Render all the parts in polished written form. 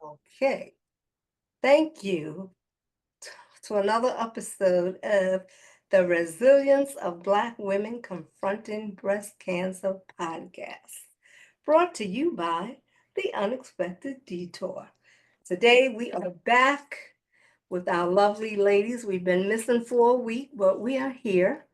Okay. Thank you to another episode of the Resilience of Black Women Confronting Breast Cancer podcast, brought to you by The Unexpected Detour. Today we are back with our lovely ladies. We've been missing for a week, but we are here.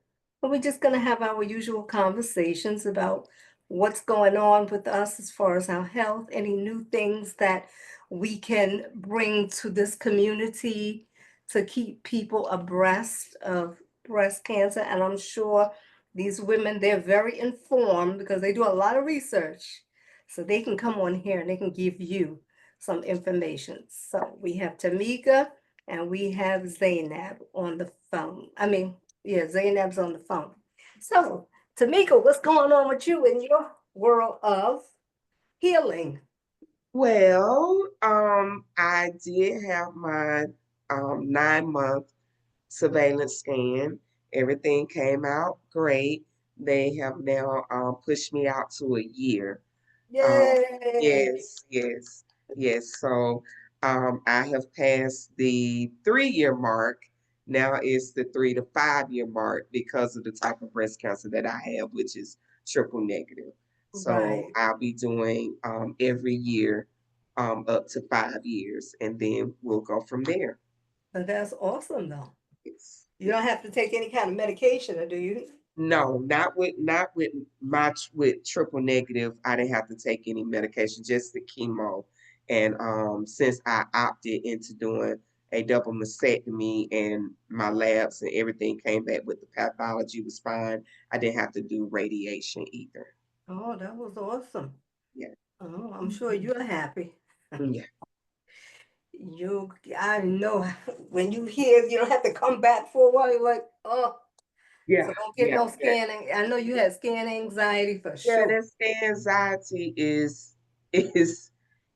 And we're just going to have our usual conversations about what's going on with us as far as our health, any new things that we can bring to this community to keep people abreast of breast cancer. And I'm sure these women, they're very informed because they do a lot of research. So they can come on here and they can give you some information. So we have Tamika and we have Zainab on the phone. Yeah, Zainab's on the phone. So, Tamika, what's going on with you in your world of healing? Well, I did have my 9 month surveillance scan. Everything came out great. They have now pushed me out to a year. Um, Yay! yes. So I have passed the 3 year mark. Now it's the 3 to 5 year mark because of the type of breast cancer that I have, which is triple negative. So Right. I'll be doing every year up to 5 years, and then we'll go from there. But that's awesome, though. Yes. You don't have to take any kind of medication, or do you? No, not with with triple negative. I didn't have to take any medication, just the chemo. And since I opted into doing a double mastectomy and my labs and everything came back with the pathology was fine, I didn't have to do radiation either. Oh, that was awesome. Yeah. Oh, I'm sure you're happy. Yeah. I know when you hear you don't have to come back for a while, you're like, oh, Yeah. so don't get Yeah. no Yeah. scanning. I know you had scan anxiety for Yeah, sure. that scan anxiety is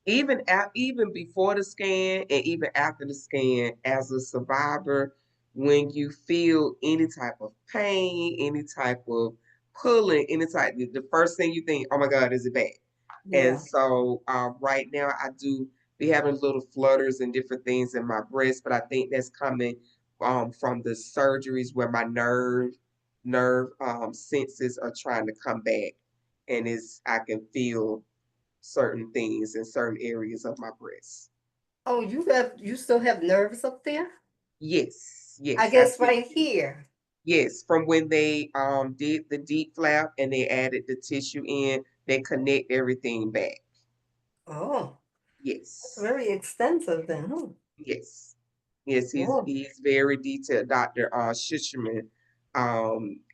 even before the scan and even after the scan as a survivor, when you feel any type of pain, any type of pulling, any type, the first thing you think, oh my God, is it bad? And Yeah. so right now I do be having little flutters and different things in my breast, but I think that's coming from the surgeries where my nerve senses are trying to come back, and it's I can feel certain things in certain areas of my breast. Oh, you still have nerves up there? Yes, I yes, I guess still right do. here. Yes, from when they did the deep flap and they added the tissue in, they connect everything back. Oh, that's Yes. very extensive then, huh? Yes. Yes, Oh, he's very detailed. Dr. Shisherman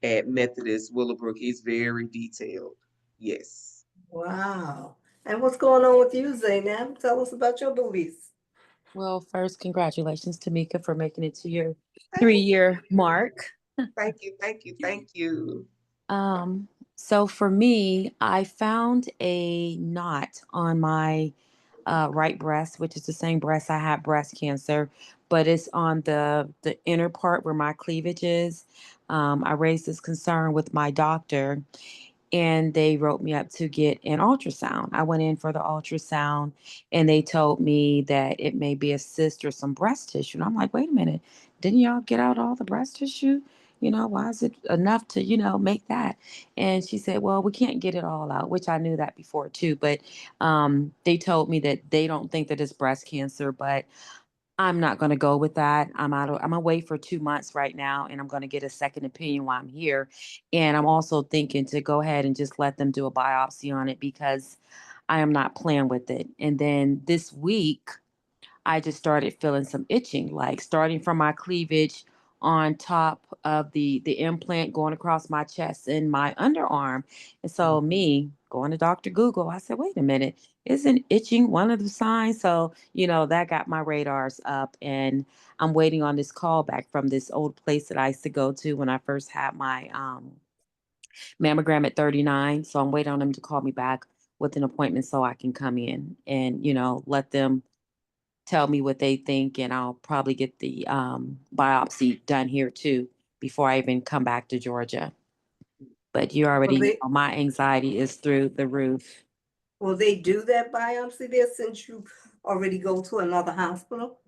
at Methodist Willowbrook, he's very detailed. Yes. wow. And what's going on with you, Zainab? Tell us about your beliefs. Well, first, congratulations, Tamika, for making it to your three Thank year mark. thank you. Um, so for me, I found a knot on my right breast, which is the same breast I had breast cancer, but it's on the inner part where my cleavage is. I raised this concern with my doctor, and they wrote me up to get an ultrasound. I went in for the ultrasound, and they told me that it may be a cyst or some breast tissue. And I'm like, wait a minute, didn't y'all get out all the breast tissue? Why is it enough to, make that? And she said, well, we can't get it all out, which I knew that before too. But they told me that they don't think that it's breast cancer, but I'm not going to go with that. I'm away for 2 months right now, and I'm going to get a second opinion while I'm here. And I'm also thinking to go ahead and just let them do a biopsy on it because I am not playing with it. And then this week, I just started feeling some itching, like starting from my cleavage on top of the implant going across my chest and my underarm. And so me going to Dr. Google, I said, wait a minute, isn't itching one of the signs? So, that got my radars up, and I'm waiting on this call back from this old place that I used to go to when I first had my mammogram at 39. So I'm waiting on them to call me back with an appointment so I can come in and, let them tell me what they think, and I'll probably get the biopsy done here too before I even come back to Georgia. But you Well, already they, know my anxiety is through the roof. Will they do that biopsy there since you already go to another hospital?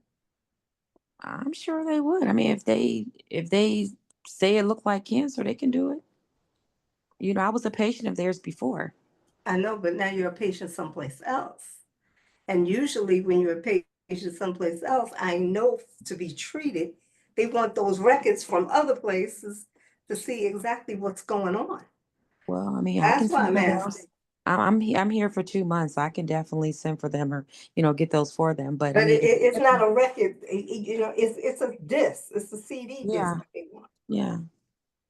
I'm sure they would. I mean, if they say it looked like cancer, they can do it. I was a patient of theirs before. I know, but now you're a patient someplace else. And usually when you're a patient someplace else, I know to be treated, they want those records from other places to see exactly what's going on. Well, I mean, I can That's why send I'm for those. asking. I'm here for 2 months. I can definitely send for them or get those for them. But I But mean, it's not a record, it's a disc, it's a CD disc yeah, that they want. yeah,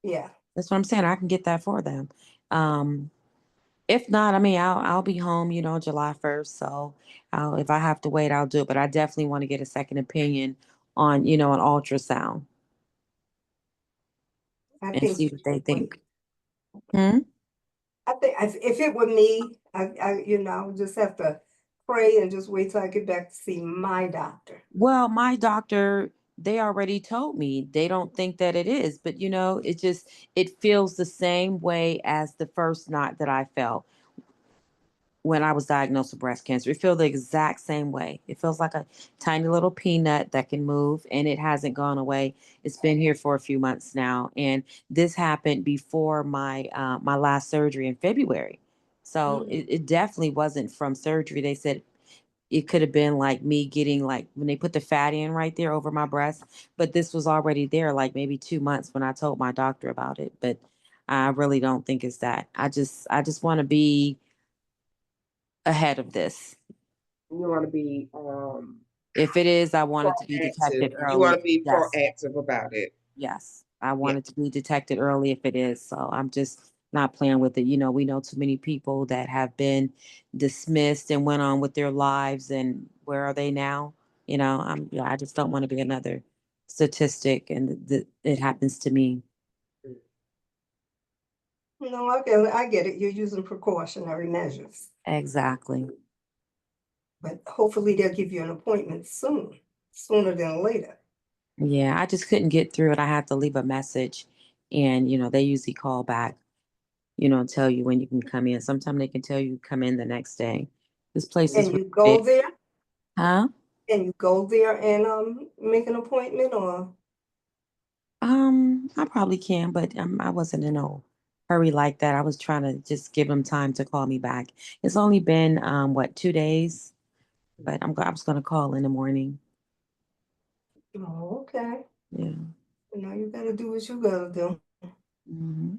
Yeah, that's what I'm saying. I can get that for them. Um, if not, I mean, I'll be home, July 1st. So if I have to wait, I'll do it. But I definitely want to get a second opinion on an ultrasound I and think see you what they should think. wait. Hmm? I think if it were me, I would just have to pray and just wait till I get back to see my doctor. Well, my doctor, they already told me they don't think that it is, but it feels the same way as the first knot that I felt when I was diagnosed with breast cancer. It feels the exact same way. It feels like a tiny little peanut that can move and it hasn't gone away. It's been here for a few months now. And this happened before my last surgery in February. So Mm. it definitely wasn't from surgery. They said it could have been like me getting like when they put the fat in right there over my breast, but this was already there like maybe 2 months when I told my doctor about it. But I really don't think it's that. I just want to be ahead of this. You want to be If it is, I want it to be proactive. detected You want early. to be Yes. proactive about it. Yes. I Yeah. want it to be detected early if it is. So I'm just not playing with it. We know too many people that have been dismissed and went on with their lives, and where are they now? I just don't want to be another statistic and it happens to me. No, I get it. You're using precautionary measures, Exactly. but hopefully they'll give you an appointment soon, sooner than later. Yeah, I just couldn't get through it. I had to leave a message and they usually call back, tell you when you can come in. Sometimes they can tell you come in the next day. This place is And really you go big. there, Huh? and you go there and make an appointment, or I probably can, but I wasn't in a hurry like that. I was trying to just give them time to call me back. It's only been what, 2 days, but I was gonna call in the morning. oh, okay. Yeah. You gotta do what you gotta do. Hmm.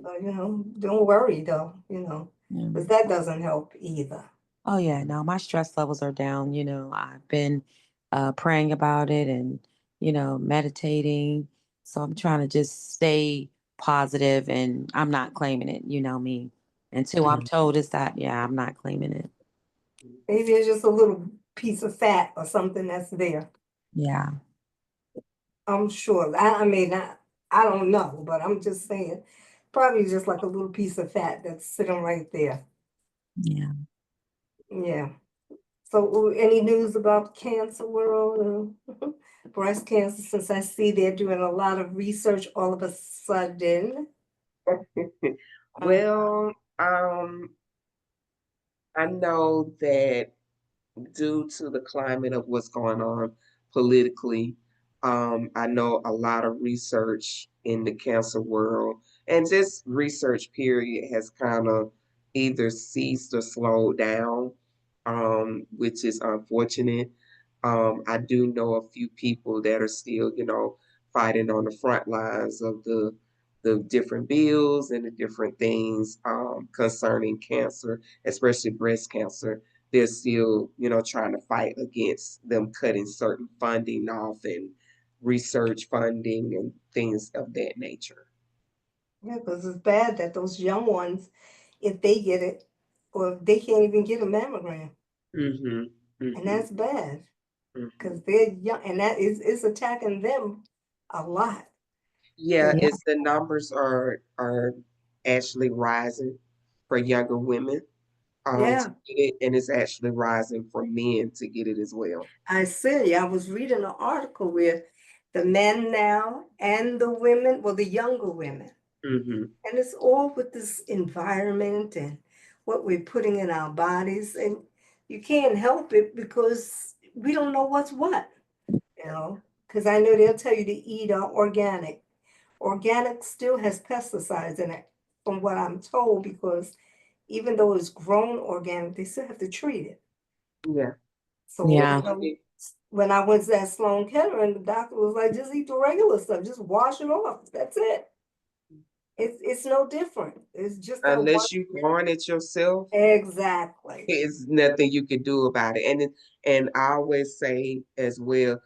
Don't worry though, Yeah. because that doesn't help either. Oh yeah, no, my stress levels are down. I've been praying about it and meditating. So I'm trying to just stay positive, and I'm not claiming it. You know me. Until I'm told it's that, yeah, I'm not claiming it. Maybe it's just a little piece of fat or something that's there. Yeah, I'm sure. I mean, I don't know, but I'm just saying, probably just like a little piece of fat that's sitting right there. yeah. Yeah. So, any news about cancer world, breast cancer? Since I see they're doing a lot of research all of a sudden. Uh, Well, I know that due to the climate of what's going on politically, I know a lot of research in the cancer world and just research period has kind of either ceased or slowed down, which is unfortunate. I do know a few people that are still, fighting on the front lines of the different bills and the different things concerning cancer, especially breast cancer. They're still, trying to fight against them cutting certain funding off and research funding and things of that nature. yeah, because it's bad that those young ones, if they get it, or if they can't even get a mammogram, Mm-hmm. and Mm-hmm. that's bad Mm-hmm. because they're young, and that is attacking them a lot. Yeah, Because Yeah. it's the numbers are actually rising for younger women to yeah, get it, and it's actually rising for men to get it as well. I see. I was reading an article where the men now and the women, well, the younger women, Mm-hmm. and it's all with this environment and what we're putting in our bodies, and you can't help it because we don't know what's what, you know. Because I know they'll tell you to eat organic. Organic still has pesticides in it, from what I'm told, because even though it's grown organic, they still have to treat it. Yeah. So, Yeah. Yeah. when I went to that Sloan Kettering, the doctor was like, just eat the regular stuff, just wash it off. That's it. It's no different. It's just that one. Unless you growing it yourself, Exactly. it's nothing you can do about it. And I always say as well,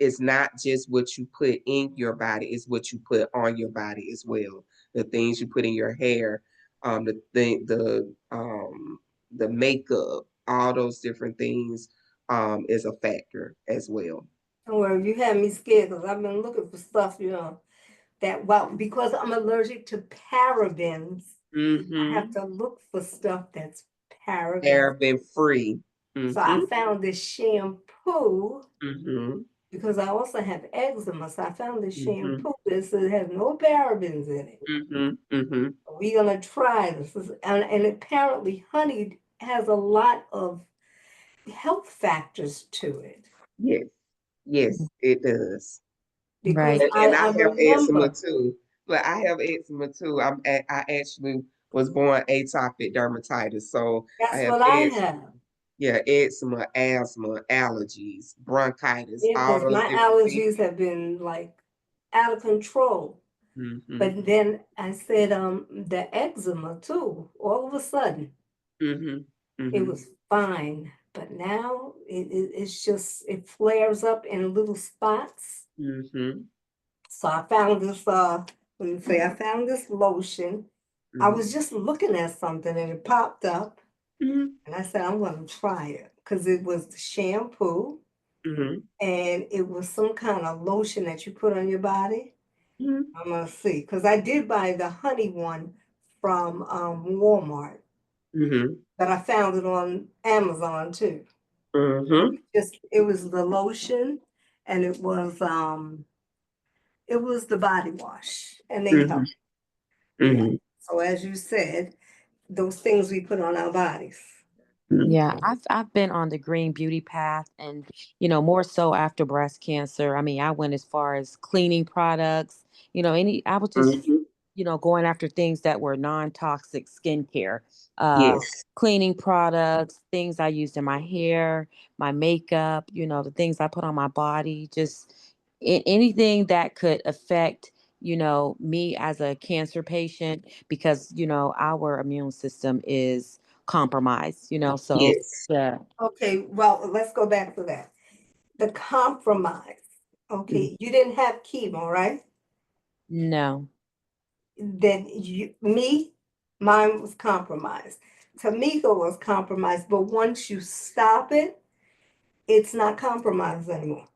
it's not just what you put in your body, it's what you put on your body as well. The things you put in your hair, the makeup, all those different things is a factor as well. Don't worry, you had me scared because I've been looking for stuff, that, well, because I'm allergic to parabens, I have Mm-hmm. to look for stuff that's paraben. Paraben free. So I Mm-hmm. found this shampoo Mm-hmm. because I also have eczema. So I found this Mm-hmm. shampoo that says it has no parabens in it. Mm-hmm. Mm-hmm. We're gonna try this. And apparently honey has a lot of health factors to it. Yes. Yes, it does. Because Right. And I I have eczema remember, too. But I have eczema too. I actually was born atopic dermatitis, so I that's have what I eczema. have. Yeah, eczema, asthma, allergies, bronchitis, Yeah, all because those my different things. allergies have been like out of control. Mm-hmm. But then I said, the eczema too. All of a sudden, Mm-hmm. it Mm-hmm. was fine. But now it's just, it flares up in little spots. Mm-hmm. So I found this, let me say, I found this lotion. I Mm-hmm. was just looking at something and it popped up. Mm-hmm. And I said, I'm going to try it because it was the shampoo Mm-hmm. and it was some kind of lotion that you put on your body. Mm-hmm. I'm gonna see, because I did buy the honey one from Walmart, Mm-hmm. but I found it on Amazon too. Mm-hmm. It was the lotion and it was the body wash and they Mm-hmm. help. Yeah. Mm-hmm. So as you said, those things we put on our bodies. Yeah, I've been on the green beauty path, and more so after breast cancer. I mean, I went as far as cleaning products, I was just Mm-hmm. going after things that were non-toxic skincare, uh Yes. cleaning products, things I used in my hair, my makeup, the things I put on my body, just anything that could affect me as a cancer patient, because our immune system is compromised, so Yes. yeah. Okay, well, let's go back to that. The compromise. Mm-hmm. Okay, you didn't have chemo, right? No. Then mine was compromised. Tamika was compromised, but once you stop it, it's not compromised anymore.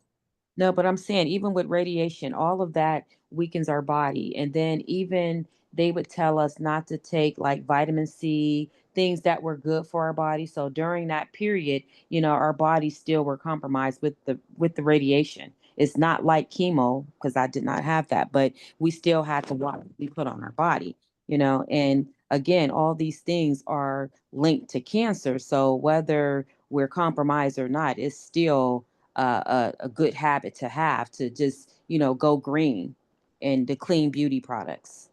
No, but I'm saying even with radiation, all of that weakens our body. And then even they would tell us not to take like vitamin C, things that were good for our body. So during that period, our bodies still were compromised with the radiation. It's not like chemo because I did not have that, but we still had to watch what we put on our body, and again, all these things are linked to cancer. So whether we're compromised or not, it's still a good habit to have, to just go green and the clean beauty products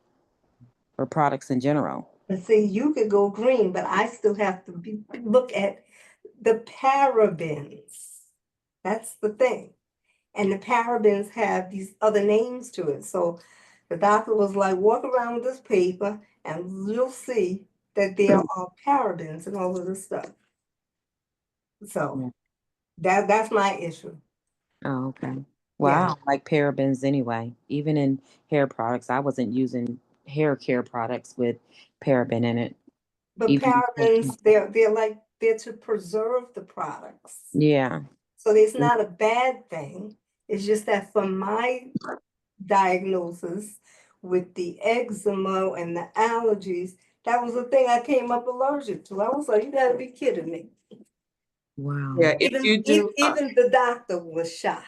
or products in general. And see, you could go green, but I still have to look at the parabens. That's the thing. And the parabens have these other names to it. So the doctor was like, walk around with this paper and you'll see that there are parabens and all of this stuff. So Yeah. that's my issue. Oh, okay. Well, I Yeah. don't like parabens anyway. Even in hair products, I wasn't using hair care products with paraben in it. But Even parabens, they're to preserve the products. yeah. So it's not a bad thing. It's just that for my diagnosis with the eczema and the allergies, that was the thing I came up allergic to. I was like, you gotta be kidding me. Wow. Yeah, if you do, Even the doctor was shocked.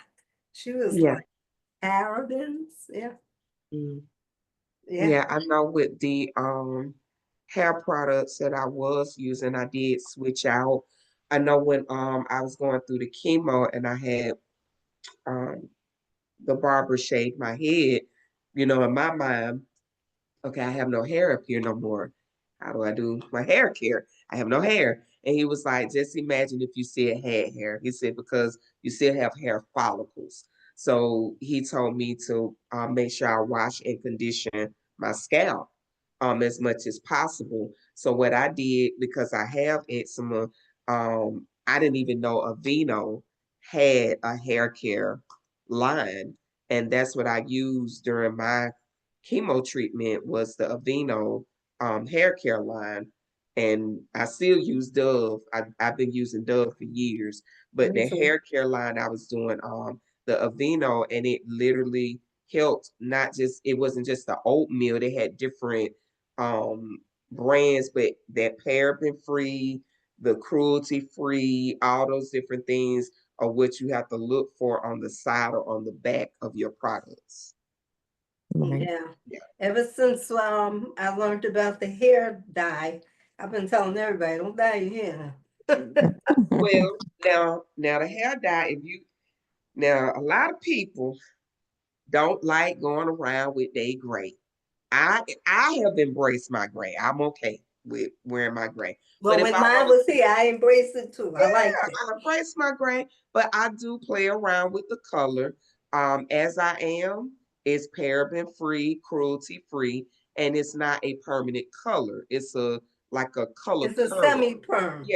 She was yeah. like, parabens? Yeah, Mm. yeah. Yeah, I know with the hair products that I was using, I did switch out. I know when I was going through the chemo and I had um the barber shave my head, in my mind, okay, I have no hair up here no more. How do I do my hair care? I have no hair. And he was like, just imagine if you still had hair. He said, because you still have hair follicles. So he told me to make sure I wash and condition my scalp as much as possible. So what I did, because I have eczema, I didn't even know Aveeno had a hair care line. And that's what I used during my chemo treatment was the Aveeno hair care line. And I still use Dove. I've been using Dove for years, but Me the too. hair care line I was doing the Aveeno, and it literally helped. Not just it wasn't just the oatmeal. They had different um brands, but that paraben free, the cruelty free, all those different things are what you have to look for on the side or on the back of your products. Right. Yeah. Yeah. Ever since I learned about the hair dye, I've been telling everybody, don't dye your hair now. Well, now the hair dye, if you now a lot of people don't like going around with their gray. I have embraced my gray. I'm okay with wearing my gray. But But if when I mine want to, was here, I embraced it too. I liked it. I embrace my gray, but I do play around with the color. As I am, it's paraben free, cruelty free, and it's not a permanent color. It's a like a color It's a curl. semi-perm.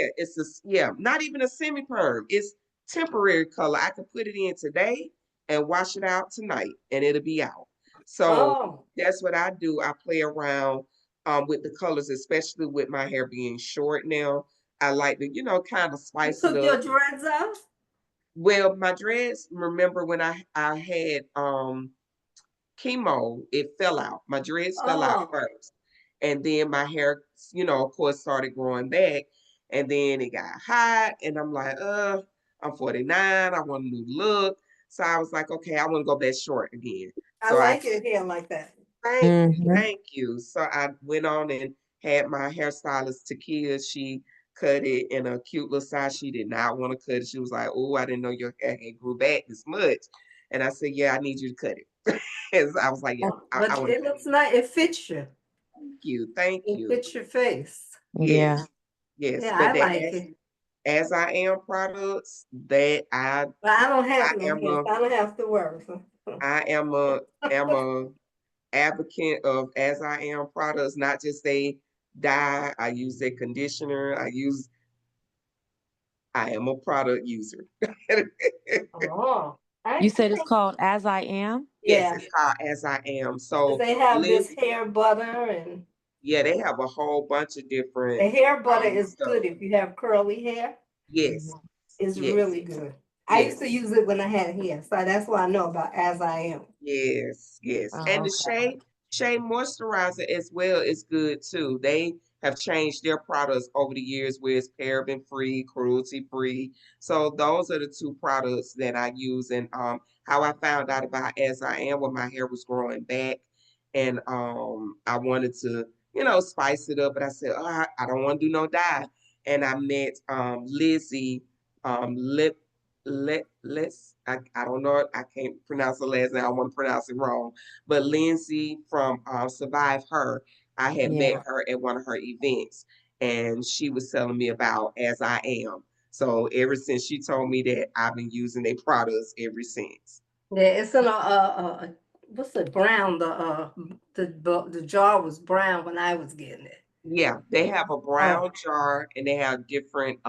Yeah, not even a semi perm. It's temporary color. I can put it in today and wash it out tonight, and it'll be out. So Oh, that's what I do. I play around with the colors, especially with my hair being short now. I like to, kind of you spice it took up. your dreads off? Well, my dreads, remember when I had chemo, it fell out. My dreads fell out Oh, first. And then my hair, of course, started growing back. And then it got hot. And I'm like, I'm 49. I want a new look. So I was like, okay, I want to go back short again. I So I like your hair like that. thank you, Hmm. thank you. So I went on and had my hairstylist Takia. She cut it in a cute little size. She did not want to cut it. She was like, oh, I didn't know your hair had grew back this much. And I said, yeah, I need you to cut it. And I was like, yeah, I But want to it cut looks it. nice. It fits you. Thank you, thank It you. fits your face. Yeah. Yes, yes. Yeah, But I the like it. as I am products that But I don't I have no am hair, a so I don't have to worry. I am a advocate of as I am products, not just they dye. I use their conditioner. I am a product user. Oh, You I said it's think, called As I Am? Yes, yeah. it's called as I am. 'Cause So they have this Liz, hair butter, and yeah, they have a whole bunch of different the hair butter is stuff. good if you have curly hair. Yes, It's yes, really good. I used to yes. use it when I had hair, so that's why I know about As I Am. Yes, yes. And Oh, the okay. Shea moisturizer as well is good too. They have changed their products over the years where it's paraben free, cruelty free. So those are the two products that I use. And how I found out about As I Am when my hair was growing back. And I wanted to, spice it up, but I said, oh, I don't want to do no dye. And I met Lizzie Lip I don't know, I can't pronounce the last name, I want to pronounce it wrong. But Lindsay from Survive Her, I had met Yeah. her at one of her events and she was telling me about As I Am. So ever since she told me that, I've been using their products ever since. Yeah, it's in what's it, brown? The jar was brown when I was getting it. Yeah, they have a Oh, brown jar and they have different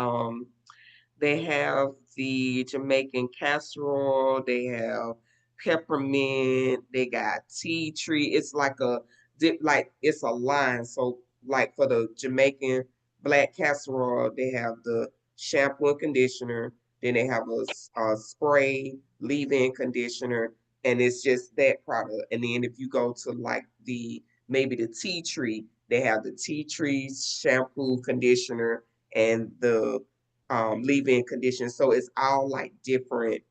they have the Jamaican casserole, they have peppermint, they got tea tree. It's like a dip, like it's a line. So like for the Jamaican black casserole, they have the shampoo and conditioner, then they have a spray leave-in conditioner, and it's just that product. And then if you go to like maybe the tea tree, they have the tea tree shampoo conditioner and the leave-in condition. So it's all like different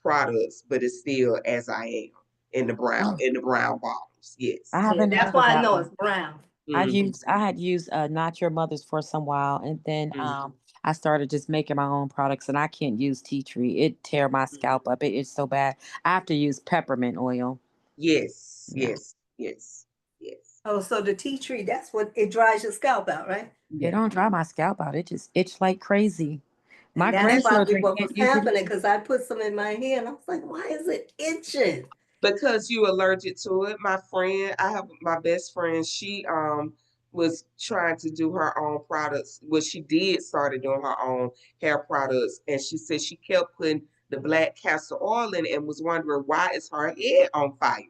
products, but it's still as I am in the Oh, brown bottles. I Yes. yeah, haven't that's heard of why I that know one. it's brown. Mm-hmm. I had used Not Your Mother's for some while, and then Mm-hmm. I started just making my own products, and I can't use tea tree. It tear my scalp up. It's so bad. I have to use peppermint oil. Yes, Yeah. yes, yes, yes, Oh, so the tea tree, that's what it dries your scalp out, right? It yeah. don't dry my scalp out. It just itch like crazy. My And that's That's probably grandchildren what was can't use it happening either. because I put some in my hair and I was like, why is it itching? because you allergic to it. My friend, I have my best friend, she was trying to do her own products. Well, she did started doing her own hair products, and she said she kept putting the black castor oil in it and was wondering why is her head on fire.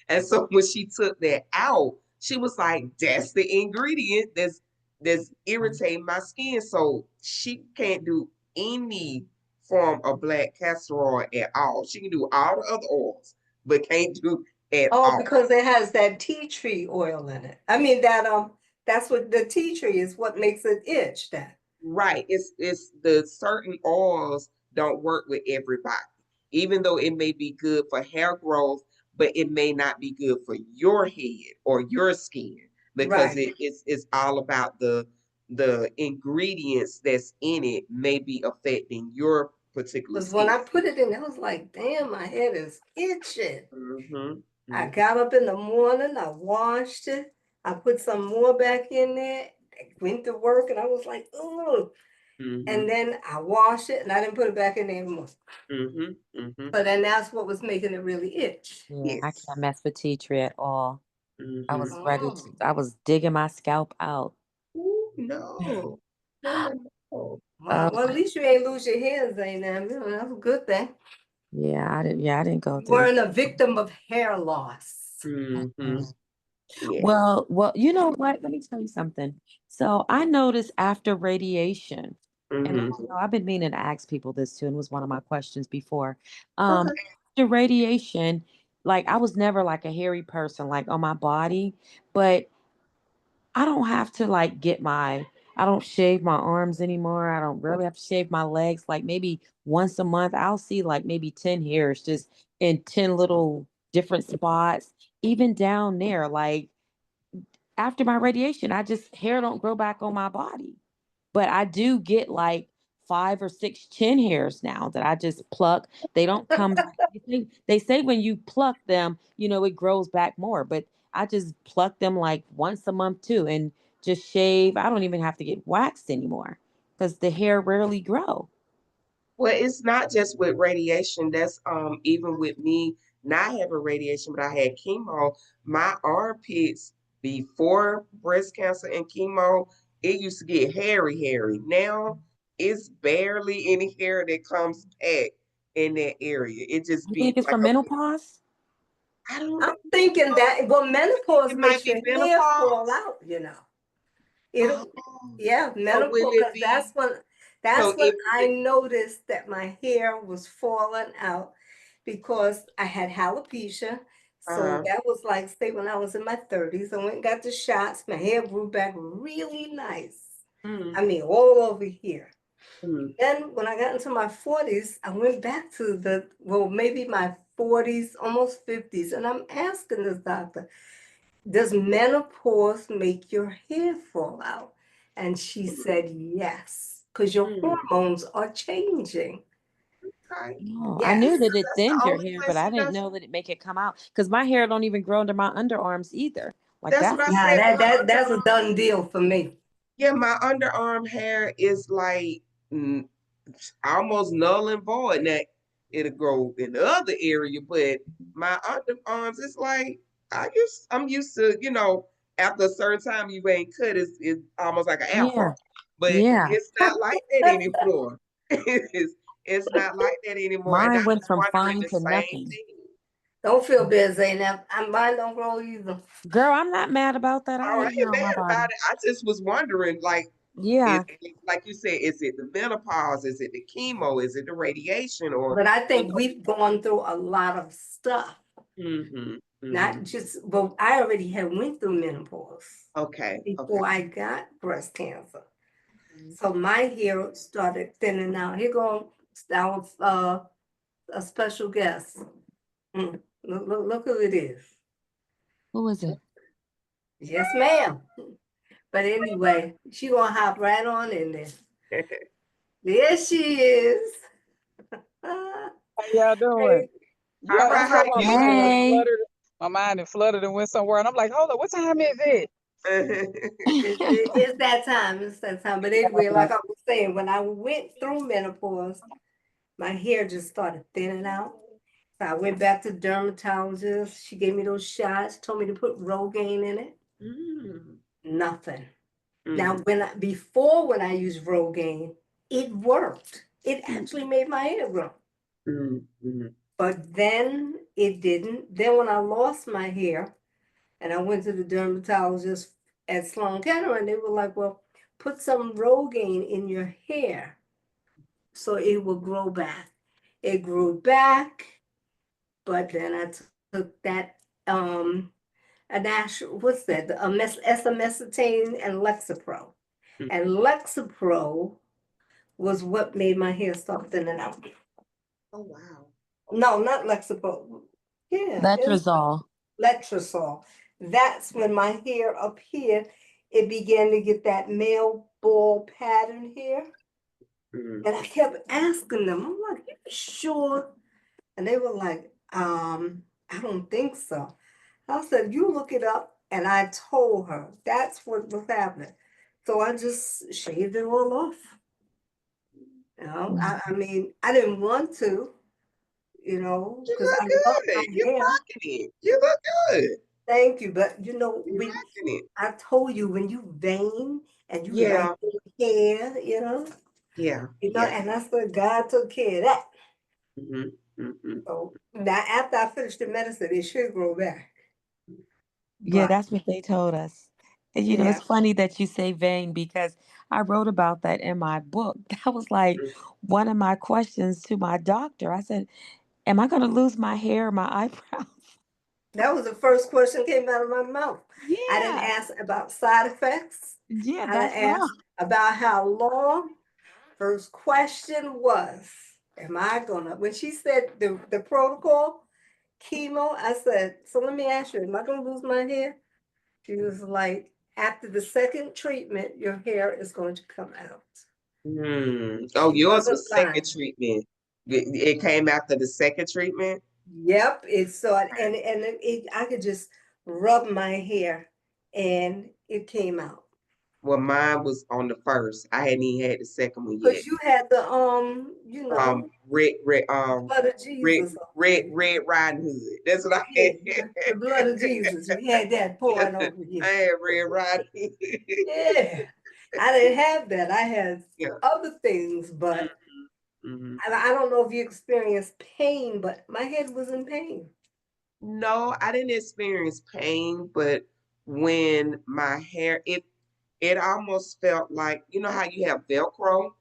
And so when she took that out, she was like, that's the ingredient that's irritating my skin. So she can't do any form of black castor oil at all. She can do all the other oils but can't do at Oh, all. because it has that tea tree oil in it. I mean that's what the tea tree is what makes it itch that. Right. It's the certain oils don't work with everybody. Even though it may be good for hair growth, but it may not be good for your head or your skin because Right. it's all about the ingredients that's in it may be affecting your particular Because when skin. I put it in, I was like, damn, my head is itching. Mm-hmm. I Mm-hmm. got up in the morning, I washed it, I put some more back in there, went to work, and I was like, ooh. Mm-hmm. And then I washed it and I didn't put it back in there anymore. Mm-hmm. Mm-hmm. But then that's what was making it really itch. Yeah, I Yes. can't mess with tea tree at all. I Mm-hmm. was ready Oh, to. I was digging my scalp out. Ooh, no. No, no, no. well, at least you ain't lose your hair, Zaynab. You know, that's a good thing. Yeah, I didn't. Yeah, I didn't go You through. weren't a victim of hair loss. Mm-hmm. Mm. Yeah. Well, you know what? Let me tell you something. So I noticed after radiation, and Mm-hmm. I've been meaning to ask people this too, and it was one of my questions before. Okay. After radiation, like I was never like a hairy person, like on my body, but I don't have to like get my. I don't shave my arms anymore. I don't really have to shave my legs. Like maybe once a month, I'll see like maybe 10 hairs just in 10 little different spots, even down there. Like after my radiation, I just hair don't grow back on my body. But I do get like 5 or 6 chin hairs now that I just pluck. They don't come back. They say when you pluck them, it grows back more. But I just pluck them like once a month too and just shave. I don't even have to get waxed anymore because the hair rarely grow. Well, it's not just with radiation. That's even with me not having radiation, but I had chemo. My armpits before breast cancer and chemo, it used to get hairy, hairy. Now it's barely any hair that comes back in that area. It just You be think it's like from a, menopause? I don't I'm thinking know. that, well, menopause It might makes be your hair fall menopause. out, you know. Oh, It'll, yeah, so will menopause, it because be? that's So when if I noticed that my hair was falling out because I had alopecia. So uh, that was like, say, when I was in my 30s, I went and got the shots. My hair grew back really nice. mm, I mean, all over here. mm, Then when I got into my 40s, I went back to well, maybe my 40s, almost 50s. And I'm asking this doctor, does menopause make your hair fall out? And she mm, said, yes, because your mm. hormones are changing. Okay. No, I knew Yes. that it That's the thinned your only hair, but place I he didn't does. know that it make it come out. Because my hair don't even grow under my underarms either. Like That's what that's I Nah, said. that's a done deal for me. Yeah, my underarm hair is like mm, almost null and void. Now it'll grow in the other area, but my underarms, it's like I'm used to, after a certain time you ain't cut, it's almost like an afro. yeah, But yeah. it's not like that anymore. It's not like that anymore. And I Mine was went from wondering fine the to same nothing. thing. Don't feel bad, Zaynab. Mine don't grow either. Girl, I'm not mad about that. I Oh, I have hair ain't on my mad about body. it. I just was wondering, like, Yeah. like you said, is it the menopause? Is it the chemo? Is it the radiation? Or, But I you think we've gone through a lot of stuff. hmm hmm Not just, well, I already had went through menopause Okay, okay. before I got breast cancer. So my hair started thinning out. Here goes our a special guest. Look who it is. Who is it? Yes, ma'am. But anyway, she gonna hop right on in there. There she is. How y'all doing? Hey, Yeah, All that's right, all how why right, my you good. mind done doing? Hey. fluttered. My mind and fluttered and went somewhere, and I'm like, hold on, what time is it? It's that time. It's that time. But anyway, like I was saying, when I went through menopause, my hair just started thinning out. So I went back to the dermatologist. She gave me those shots, told me to put Rogaine in it. Mm, Nothing. Now, mm, when I used Rogaine, it worked. It actually made my hair grow. mm, mm, But then it didn't. Then when I lost my hair and I went to the dermatologist at Sloan Kettering, and they were like, well, put some Rogaine in your hair so it will grow back. It grew back, but then I took that a national, what's that? Esomesitine and Lexapro. mm. And Lexapro was what made my hair start thinning out. Oh, wow. No, not Lexapro. Yeah, it was Letrozole. Letrozole. That's when my hair up here, it began to get that male ball pattern here. Mm, And I kept asking them, I'm like, you sure? And they were like, I don't think so. I said, you look it up. And I told her that's what was happening. So I just shaved it all off. You know, I mean, I didn't want to, you because I love look my good. You hair. rocking it. You look good. Thank you. But You rocking it. I told you when you vain and you like Yeah, your hair, yeah, yeah. and that's what God took care of that. Mm-hmm, mm-hmm. So now after I finish the medicine, it should grow back. Yeah, But that's what they told us. And yeah, it's funny that you say vain because I wrote about that in my book. That was like one of my questions to my doctor. I said, am I going to lose my hair or my eyebrows? that was the first question came out of my mouth. I didn't Yeah. ask about side effects. Yeah, I didn't that's wrong. ask about how long. First question was, am I gonna, when she said the protocol, chemo, I said, so let me ask you, am I gonna lose my hair? She was like, after the second treatment, your hair is going to come out. Mm. Oh, She yours wasn't was second lying. treatment. It came after the second treatment. Yep, it's so, I could just rub my hair and it came out. Well, mine was on the first. I hadn't even had the second one yet. Because you had the, Red, red, blood of red, Jesus on red, you. Red Riding Hood. That's what I Yeah, had. the blood of Jesus. You had that pouring over I you. had Red Riding Hood. Yeah. I didn't have that. I had Yeah. other things, but Hmm. I don't know if you experienced pain, but my head was in pain. No, I didn't experience pain, but when my hair, it almost felt like, you know how you have Velcro?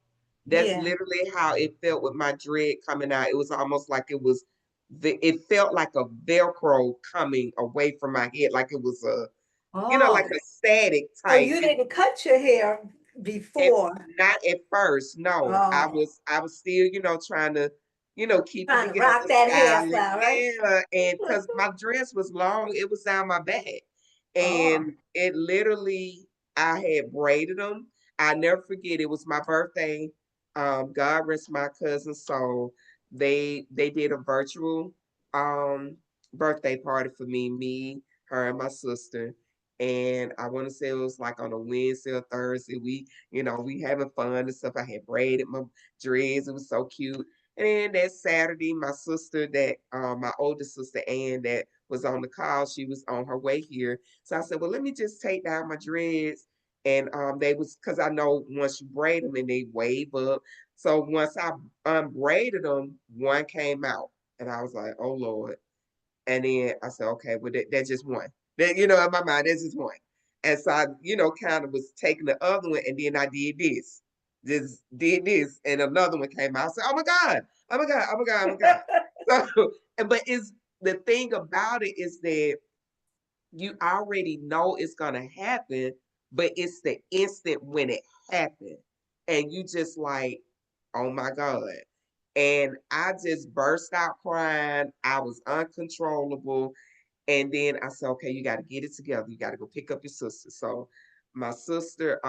That's Yeah. literally how it felt with my dread coming out. It was almost like it felt like a Velcro coming away from my head, like it was like Oh, a static so type. you didn't cut your hair At, before, not at first, no. I oh, was I was still, trying to, keep it trying to together, rock that styling. hairstyle, right? Yeah. And because my dress was long, it was down my back. Oh, And it literally, I had braided them. I never forget, it was my birthday. God rest my cousin's soul. They did a virtual um birthday party for me, her, and my sister. And I want to say it was like on a Wednesday or Thursday. We having fun and stuff. I had braided my dreads. It was so cute. And then that Saturday, my sister, my older sister Ann, that was on the call, she was on her way here. So I said, well, let me just take down my dreads. And they was, because I know once you braid them and they wave up. So once I unbraided them, one came out. And I was like, oh Lord. And then I said, okay, well, that's just one. That, in my mind, that's just one. And so I, kind of was taking the other one, and then I did this. Just did this, and another one came out. I said, oh my God, oh my God, oh my God, oh my God. So, but the thing about it is that you already know it's gonna happen, but it's the instant when it happened. And you just like, oh my God. And I just burst out crying. I was uncontrollable. And then I said, okay, you got to get it together. You got to go pick up your sister. So my sister,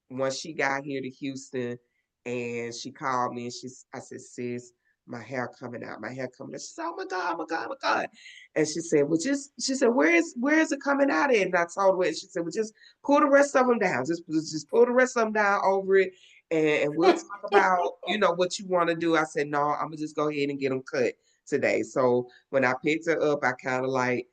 once she got here to Houston, and she called me, and I said, sis, my hair coming out, my hair coming out. She said, oh my God, oh my God, oh my God. And she said, well, she said, where is it coming out at? And I told her, and she said, well, just pull the rest of them down. Just pull the rest of them down over it. And we'll talk about, what you want to do. I said, no, I'm gonna just go ahead and get them cut today. So when I picked her up, I kind of like,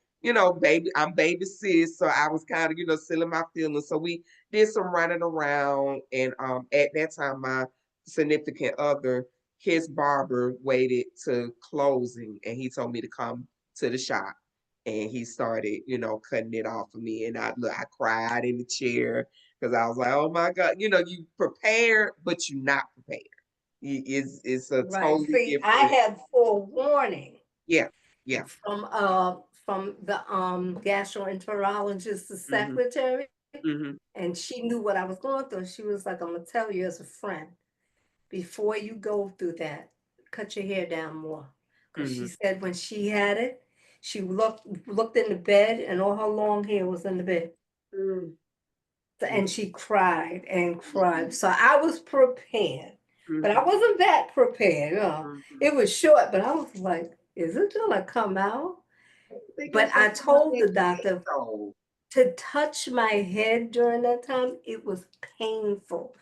baby, I'm baby sis. So I was kind of, sealing my feelings. So we did some running around. And at that time, my significant other, his barber waited to closing, and he told me to come to the shop. And he started, cutting it off for me. And I cried in the chair because I was like, oh my God, you prepared, but you're not prepared. It's a Right. totally See, I different. had forewarning Yeah, yeah. from the gastroenterologist, the Mm-hmm. secretary, Mm-hmm. and she knew what I was going through. She was like, I'm gonna tell you as a friend, before you go through that, cut your hair down more. Because Mm-hmm. she said when she had it, she looked in the bed and all her long hair was in the bed. And she cried and cried. So I was prepared, but I Mm-hmm. wasn't that prepared. Mm-hmm. It was short, but I was like, is it gonna come out? I think But it's gonna I come out told that the quick doctor though. to touch my head during that time, it was painful.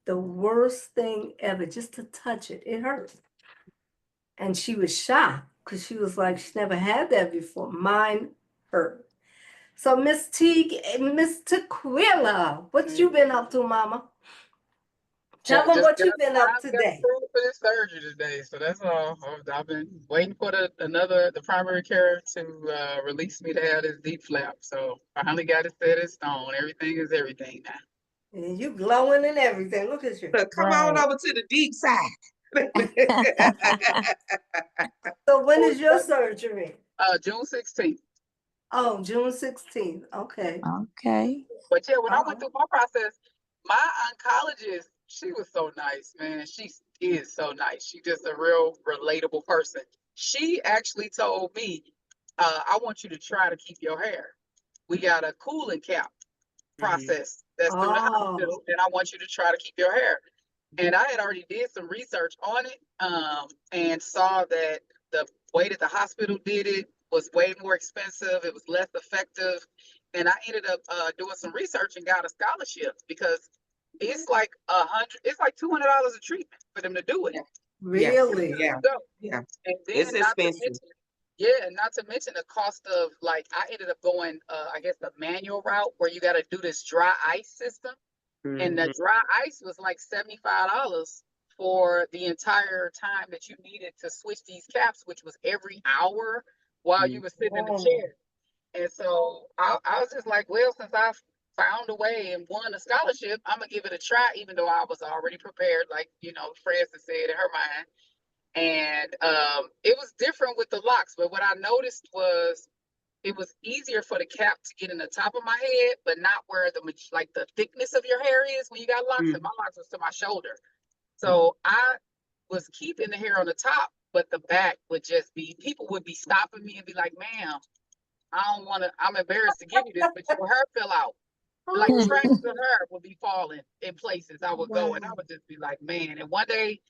The worst thing ever, just to touch it. It hurt. And she was shocked because she was like, she never had that before. Mine hurt. So Miss Teague and Miss Tequila, what you been up to, Mama? Tell Well, them just what you've been up got today. approved for this surgery today, so that's all. I've been waiting for the primary care to release me to have this deep flap. So finally got it set in stone. Everything is everything now. And you glowing and everything. Look at you. Look, come on Right. over to the deep side. So when is your surgery? June 16th. Oh, June 16th. Okay. Okay. But yeah, when I All went right. through my process, my oncologist, she was so nice, man. She is so nice. She just a real relatable person. She actually told me, I want you to try to keep your hair. We got a cooling cap Mm-hmm. process that's through the Oh, hospital, and I want you to try to keep your hair. And I had already did some research on it, and saw that the way that the hospital did it was way more expensive. It was less effective, and I ended up doing some research and got a scholarship because it's like it's like $200 a treatment for them to do it. Yeah, yeah, really? yeah, So, yeah. and It's then not to expensive. mention, yeah, and not to mention the cost of like I ended up going, I guess the manual route where you got to do this dry ice system, and the Mm-hmm. dry ice was like $75 for the entire time that you needed to switch these caps, which was every hour while you were sitting in the Oh, chair. And so I was just like, well, since I found a way and won a scholarship, I'm gonna give it a try, even though I was already prepared, like Francis said in her mind. And it was different with the locks, but what I noticed was it was easier for the cap to get in the top of my head, but not where the thickness of your hair is when you got locks. And my locks was to my shoulder, so I was keeping the hair on the top, but the back would just be. People would be stopping me and be like, "Ma'am, I don't want to. I'm embarrassed to give you this, but your hair fell out." Like oh, Hmm. tracks of hair would be falling in places. I would go, and I wow. would just be like, "Man!" And one day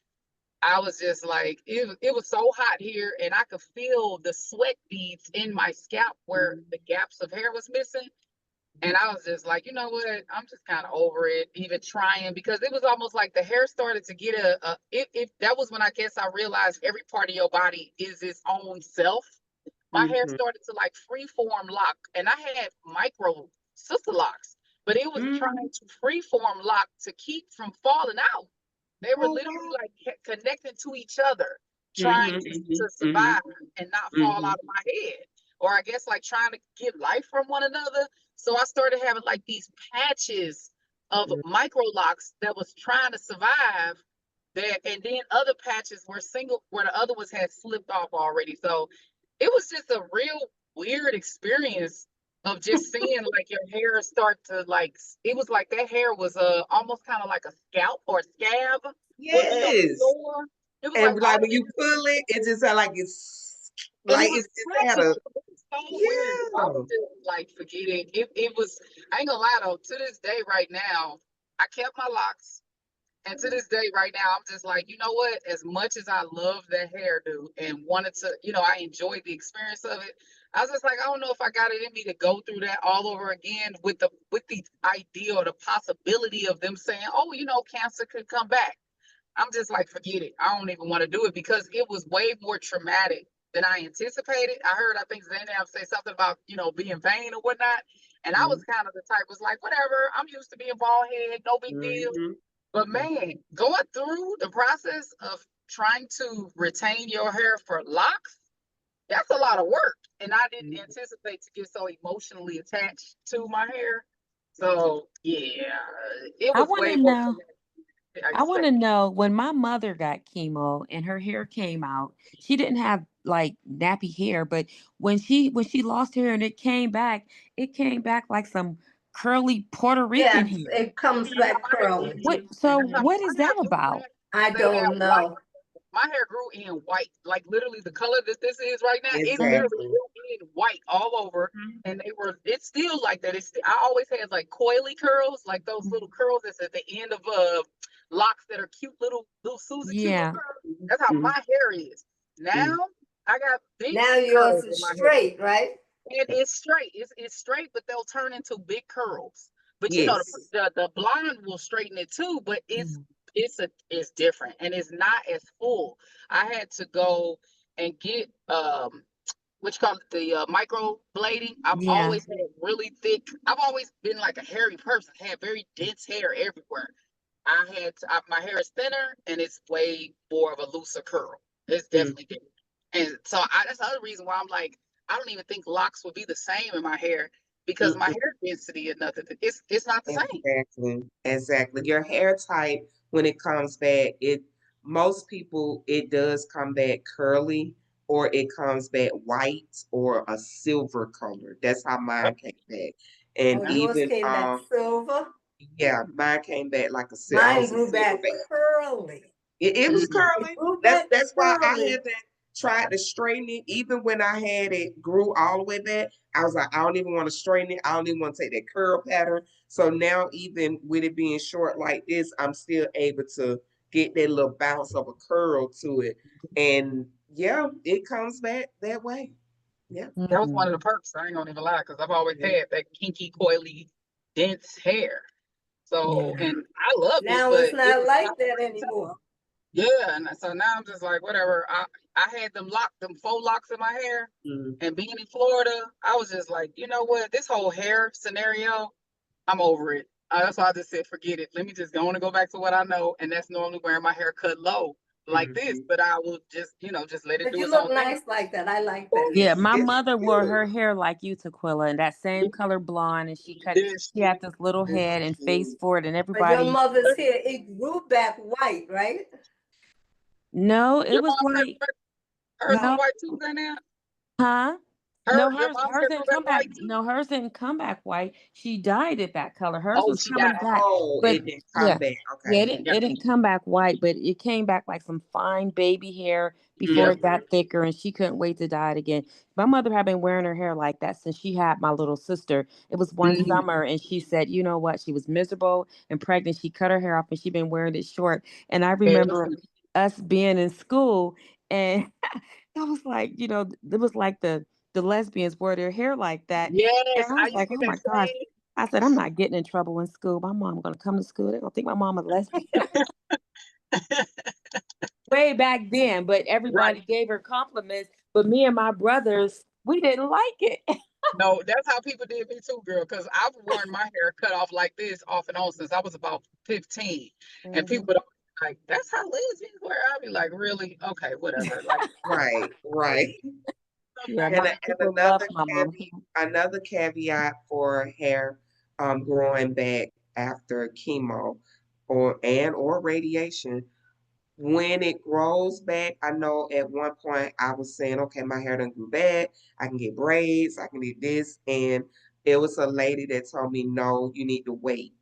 I was just like, it was so hot here, and I could feel the sweat beads in my scalp where the gaps of hair was missing. And I was just like, you know what? I'm just kind of over it, even trying, because it was almost like the hair started to get that was when I guess I realized every part of your body is its own self. My hair Mm-hmm. started to like free form lock, and I had micro sister locks, but it was Mm-hmm. trying to free form lock to keep from falling out. They were Oh literally wow. like connected to each other, trying Mm-hmm. to Mm-hmm. survive and not fall Mm-hmm. out of my head. Or I guess like trying to get life from one another. So I started having like these patches of micro locks that was trying to survive that, and then other patches were single where the other ones had slipped off already. So it was just a real weird experience of just seeing like your hair start to like it was like that hair was almost kind of like a scalp or a scab would be on the Yes. floor. It was like And like all when of you it, pull it, it just sound like and like it was it's had patchy. a. so weird. I Yeah. was just like, forget it. It was, I ain't gonna lie though, to this day right now, I kept my locks. And to this day, right now, I'm just like, you know what? As much as I love that hairdo and wanted to, I enjoyed the experience of it. I was just like, I don't know if I got it in me to go through that all over again with the idea or the possibility of them saying, oh, cancer could come back. I'm just like, forget it. I don't even want to do it because it was way more traumatic than I anticipated. I heard, I think Zainab say something about, being vain or whatnot. And I was kind of the type was like, whatever, I'm used to being bald head, no big deal. Mm-hmm. But man, going through the process of trying to retain your hair for locks, that's a lot of work. And I didn't anticipate to get so emotionally attached to my hair. So yeah, it I was want way to more know. traumatic than I I want expected. to know when my mother got chemo and her hair came out. She didn't have like nappy hair, but when she lost hair and it came back like some curly Puerto Rican Yes, hair. it comes Yeah, back curly. What? So that's how what is my hair that grew about? back. I They had don't white. know. My hair grew in white, like literally the color that this is right now. It literally Mhm. Exactly. grew in white all over, and they were. It's still like that. I always had like coily curls, like those little curls that's at the end of locks that are cute little Susie Q little Yeah. curls. That's how Mm-hmm. my hair is now. I got big Now yours curls is in my hair. straight, right? And it's straight. It's straight, but they'll turn into big curls. But Yes. the blonde will straighten it too, but it's Mm. it's different and it's not as full. I had to go and get which call it the micro blading. I've Yeah. always had really thick. I've always been like a hairy person. I had very dense hair everywhere. My hair is thinner and it's way more of a looser curl. It's definitely different. And so that's the other reason why I'm like, I don't even think locks would be the same in my hair because my Mm-hmm. hair density is nothing. It's not the same. Exactly. Exactly. Your hair type, when it comes back, most people it does come back curly or it comes back white or a silver color. That's how mine came back. And Oh, yours even came back silver. yeah, mine came back like I Mine was a grew back silverback. curly. It was Mm. It curly. grew That's back that's why I curly. had to try to straighten it. Even when I had it grew all the way back, I was like, I don't even want to straighten it. I don't even want to take that curl pattern. So now, even with it being short like this, I'm still able to get that little bounce of a curl to it. And yeah, it comes back that way. Yeah. That was one Mhm. of the perks. I ain't gonna even lie, because I've always Yeah. had that kinky, coily, dense hair. So, Yeah. and I loved it, Now but it's it not was like that toxic too. anymore. Yeah, and so now I'm just like, whatever. I had them faux locks in my hair, Mm. and being in Florida, I was just like, you know what? This whole hair scenario, I'm over it. That's why I just said, forget it. Let me just go on and go back to what I know, and that's normally wearing my hair cut low like this. Mhm. But I will just, just let it But do you its look own thing. nice like that. I like Oh that. Yeah, It's my it looks mother wore good. her hair like you, Tequila, and that same color blonde, and This she had this little Yes, head and face for it, and But your everybody. mother's hair, it grew back white, right? No, it your was mom's hair, like hers was no, No. white too, then now. huh? No, Your hers mom's hers hair grew didn't back come back. white too. No, hers didn't come back white. She dyed it that color. Hers Oh, was she died. coming back, Oh, but it didn't come yeah, back. yeah, Okay. Yeah. it didn't come back white, but it came back like some fine baby hair before Yep. it got thicker, and she couldn't wait to dye it again. My mother had been wearing her hair like that since she had my little sister. It was one Mhm. summer, and she said, you know what? She was miserable and pregnant. She cut her hair off, and she'd been wearing it short. And I remember us being in school, and I was like, it was like the lesbians wore their hair like that. And Yes, I I was used to like, get oh my that gosh. same. I said, I'm not getting in trouble in school. My mom gonna come to school. They're gonna think my mom a lesbian. Way back then, but Right. everybody gave her compliments. But me and my brothers, we didn't like it. No, that's how people did me too, girl. Because I've worn my hair cut off like this off and on since I was about 15. And people Mhm. would always be like, that's how lesbians wear. I'd be like, really? Okay, whatever. Like, Right, right. Yeah, And, my and people love my mom. another caveat for hair growing back after chemo or radiation. When it grows back, I know at one point I was saying, okay, my hair done grew back. I can get braids. I can do this. And it was a lady that told me, no, you need to wait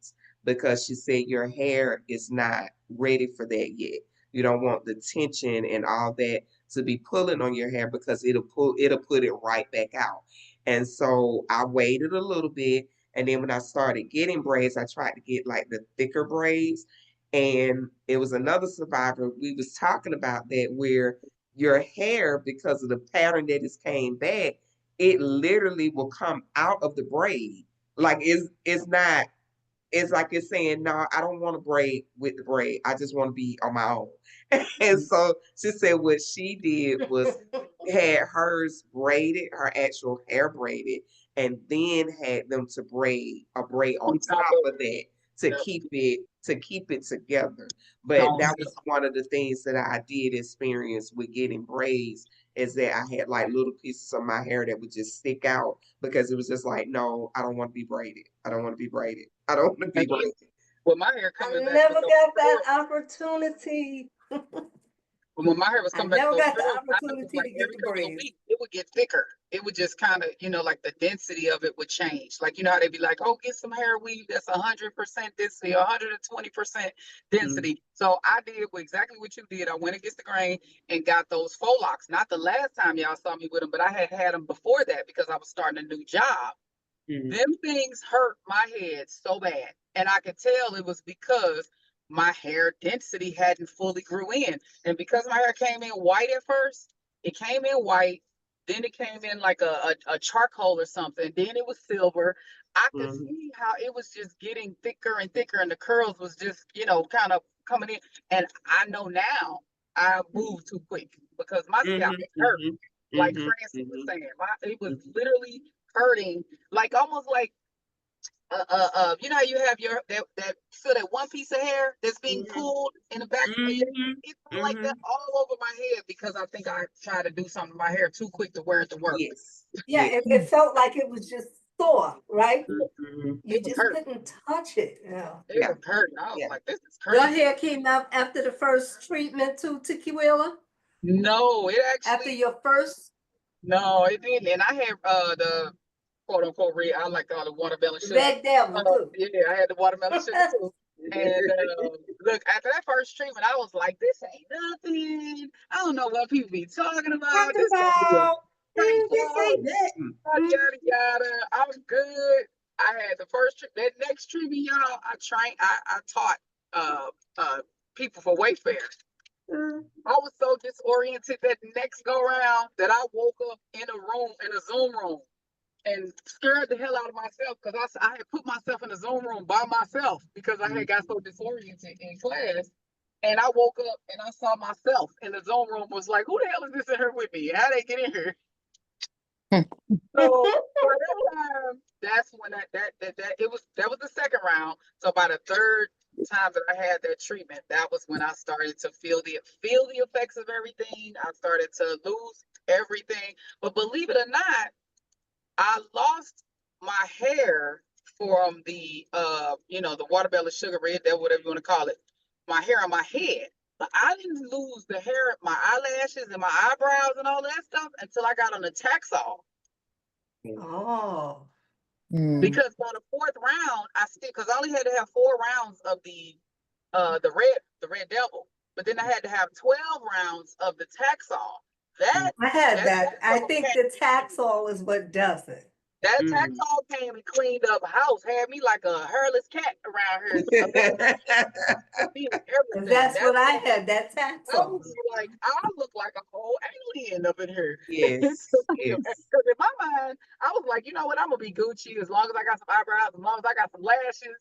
because she said your hair is not ready for that yet. You don't want the tension and all that to be pulling on your hair because it'll put it right back out. And so I waited a little bit, and then when I started getting braids, I tried to get like the thicker braids. And it was another survivor. We was talking about that where your hair, because of the pattern that it came back, it literally will come out of the braid. Like it's not, it's like it's saying, no, I don't want to braid with the braid. I just want to be on my own. And so she said what she did was had hers braided, her actual hair braided, and then had them to braid a braid on On top top of of that it. to keep it together. But that was one of the things that I did experience with getting braids is that I had like little pieces of my hair that would just stick out because it was just like, no, I don't want to be braided. I don't want to be braided. I don't want to be braided. Well, my hair I coming back never with those got that curls. opportunity. When my hair was I coming back never with those got the curls, I noticed opportunity like to get every the couple of braids. weeks it would get thicker. It would just kind of, like the density of it would change. Like, how they'd be like, oh, get some hair weave that's 100% density, 120% Mm, density. So I did exactly what you did. I went against the grain and got those faux locks. Not the last time y'all saw me with them, but I had them before that because I was starting a new job. mm, Them things hurt my head so bad. And I could tell it was because my hair density hadn't fully grew in. And because my hair came in white at first, it came in white, then it came in like a charcoal or something, then it was silver. I could mm, see how it was just getting thicker and thicker, and the curls was just, kind of coming in. And I know now I moved too quick because my scalp mhm, was hurt. mhm, Like mhm, Francis was mhm, saying, it was mhm, literally hurting, like almost like how you have that feel that one piece of hair that's being mhm, pulled in the back of your, mhm, it felt like that mhm. all over my head because I think I tried to do something to my hair too quick to wear it to work. Yes, Yeah, yes. it felt like it was just sore, right? Mhm. You It was just hurt. couldn't touch it. Yeah. It Yeah, was hurting. I was yeah. like, this is Your crazy. hair came out after the first treatment too, Tequila? No, it After actually, your first no, it didn't. And I had the quote unquote red. I like all the watermelon sugar. red devil too. Yeah, I had the watermelon sugar too. And look, after that first treatment, I was like, this ain't nothing. I don't know what people be talking about. Talking This gonna be a about this breakout. ain't nothing. Yada yada yada. I was good. I had the first that next treatment, y'all. I taught uh uh people for Wayfair. Mm, I was so disoriented that next go round that I woke up in a Zoom room, and scared the hell out of myself because I had put myself in a Zoom room by myself because I mm, had got so disoriented in class. And I woke up and I saw myself in the Zoom room. Was like, who the hell is this in here with me? How they get in here? So by that time, that's when that was the second round. So by the third time that I had that treatment, that was when I started to feel the effects of everything. I started to lose everything. But believe it or not, I lost my hair from the watermelon sugar red, that whatever you want to call it, my hair on my head. But I didn't lose the hair, my eyelashes and my eyebrows and all that stuff until I got on the Taxol. Oh. Mm. Because by the fourth round, because I only had to have 4 rounds of the red devil, but then I had to have 12 rounds of the Taxol. mm, That I had that that. I Taxol think the came. Taxol is what does it. That mm. Taxol came and cleaned up house, had me like a hairless cat around here, feeling And everything. that's That's what I what had, that I Taxol. was like. I look like a whole alien up in here. Yes, Because yes. in my mind, I was like, you know what? I'm gonna be Gucci as long as I got some eyebrows, as long as I got some lashes.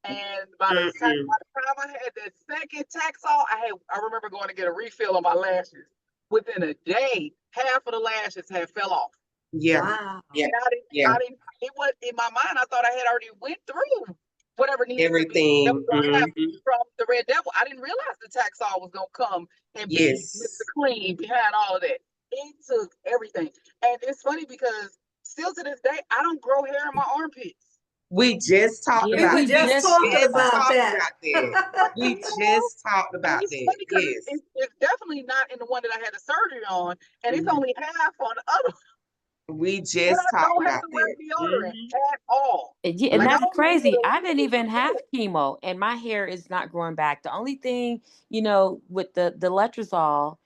And Mm-mm. by the time I had that second Taxol, I remember going to get a refill on my lashes. Within a day, half of the lashes had fell off. Yeah, Wow. yeah, And yeah. it was in my mind, I thought I had already went through whatever needed to be, that was Everything. going to happen Hmm. from the Red Devil. I didn't realize the Taxol was going to come and be Mr. Yes. Clean behind all of that. It took everything. And it's funny because still to this day, I don't grow hair in my armpits. We just talked Yeah, We about were we we just just talking talked just about about talked that. about that. We You just talked and about it's that. funny because Yes. it's definitely not in the one that I had the surgery on, and it's Mhm. only half on the other. We And just I talked don't have about to wear that. deodorant Hmm. at all. Yeah, and Like I that's Hmm. don't even crazy. put a I didn't little even bit have of chemo, and my hair is not growing back. The only thing, with the letrozole,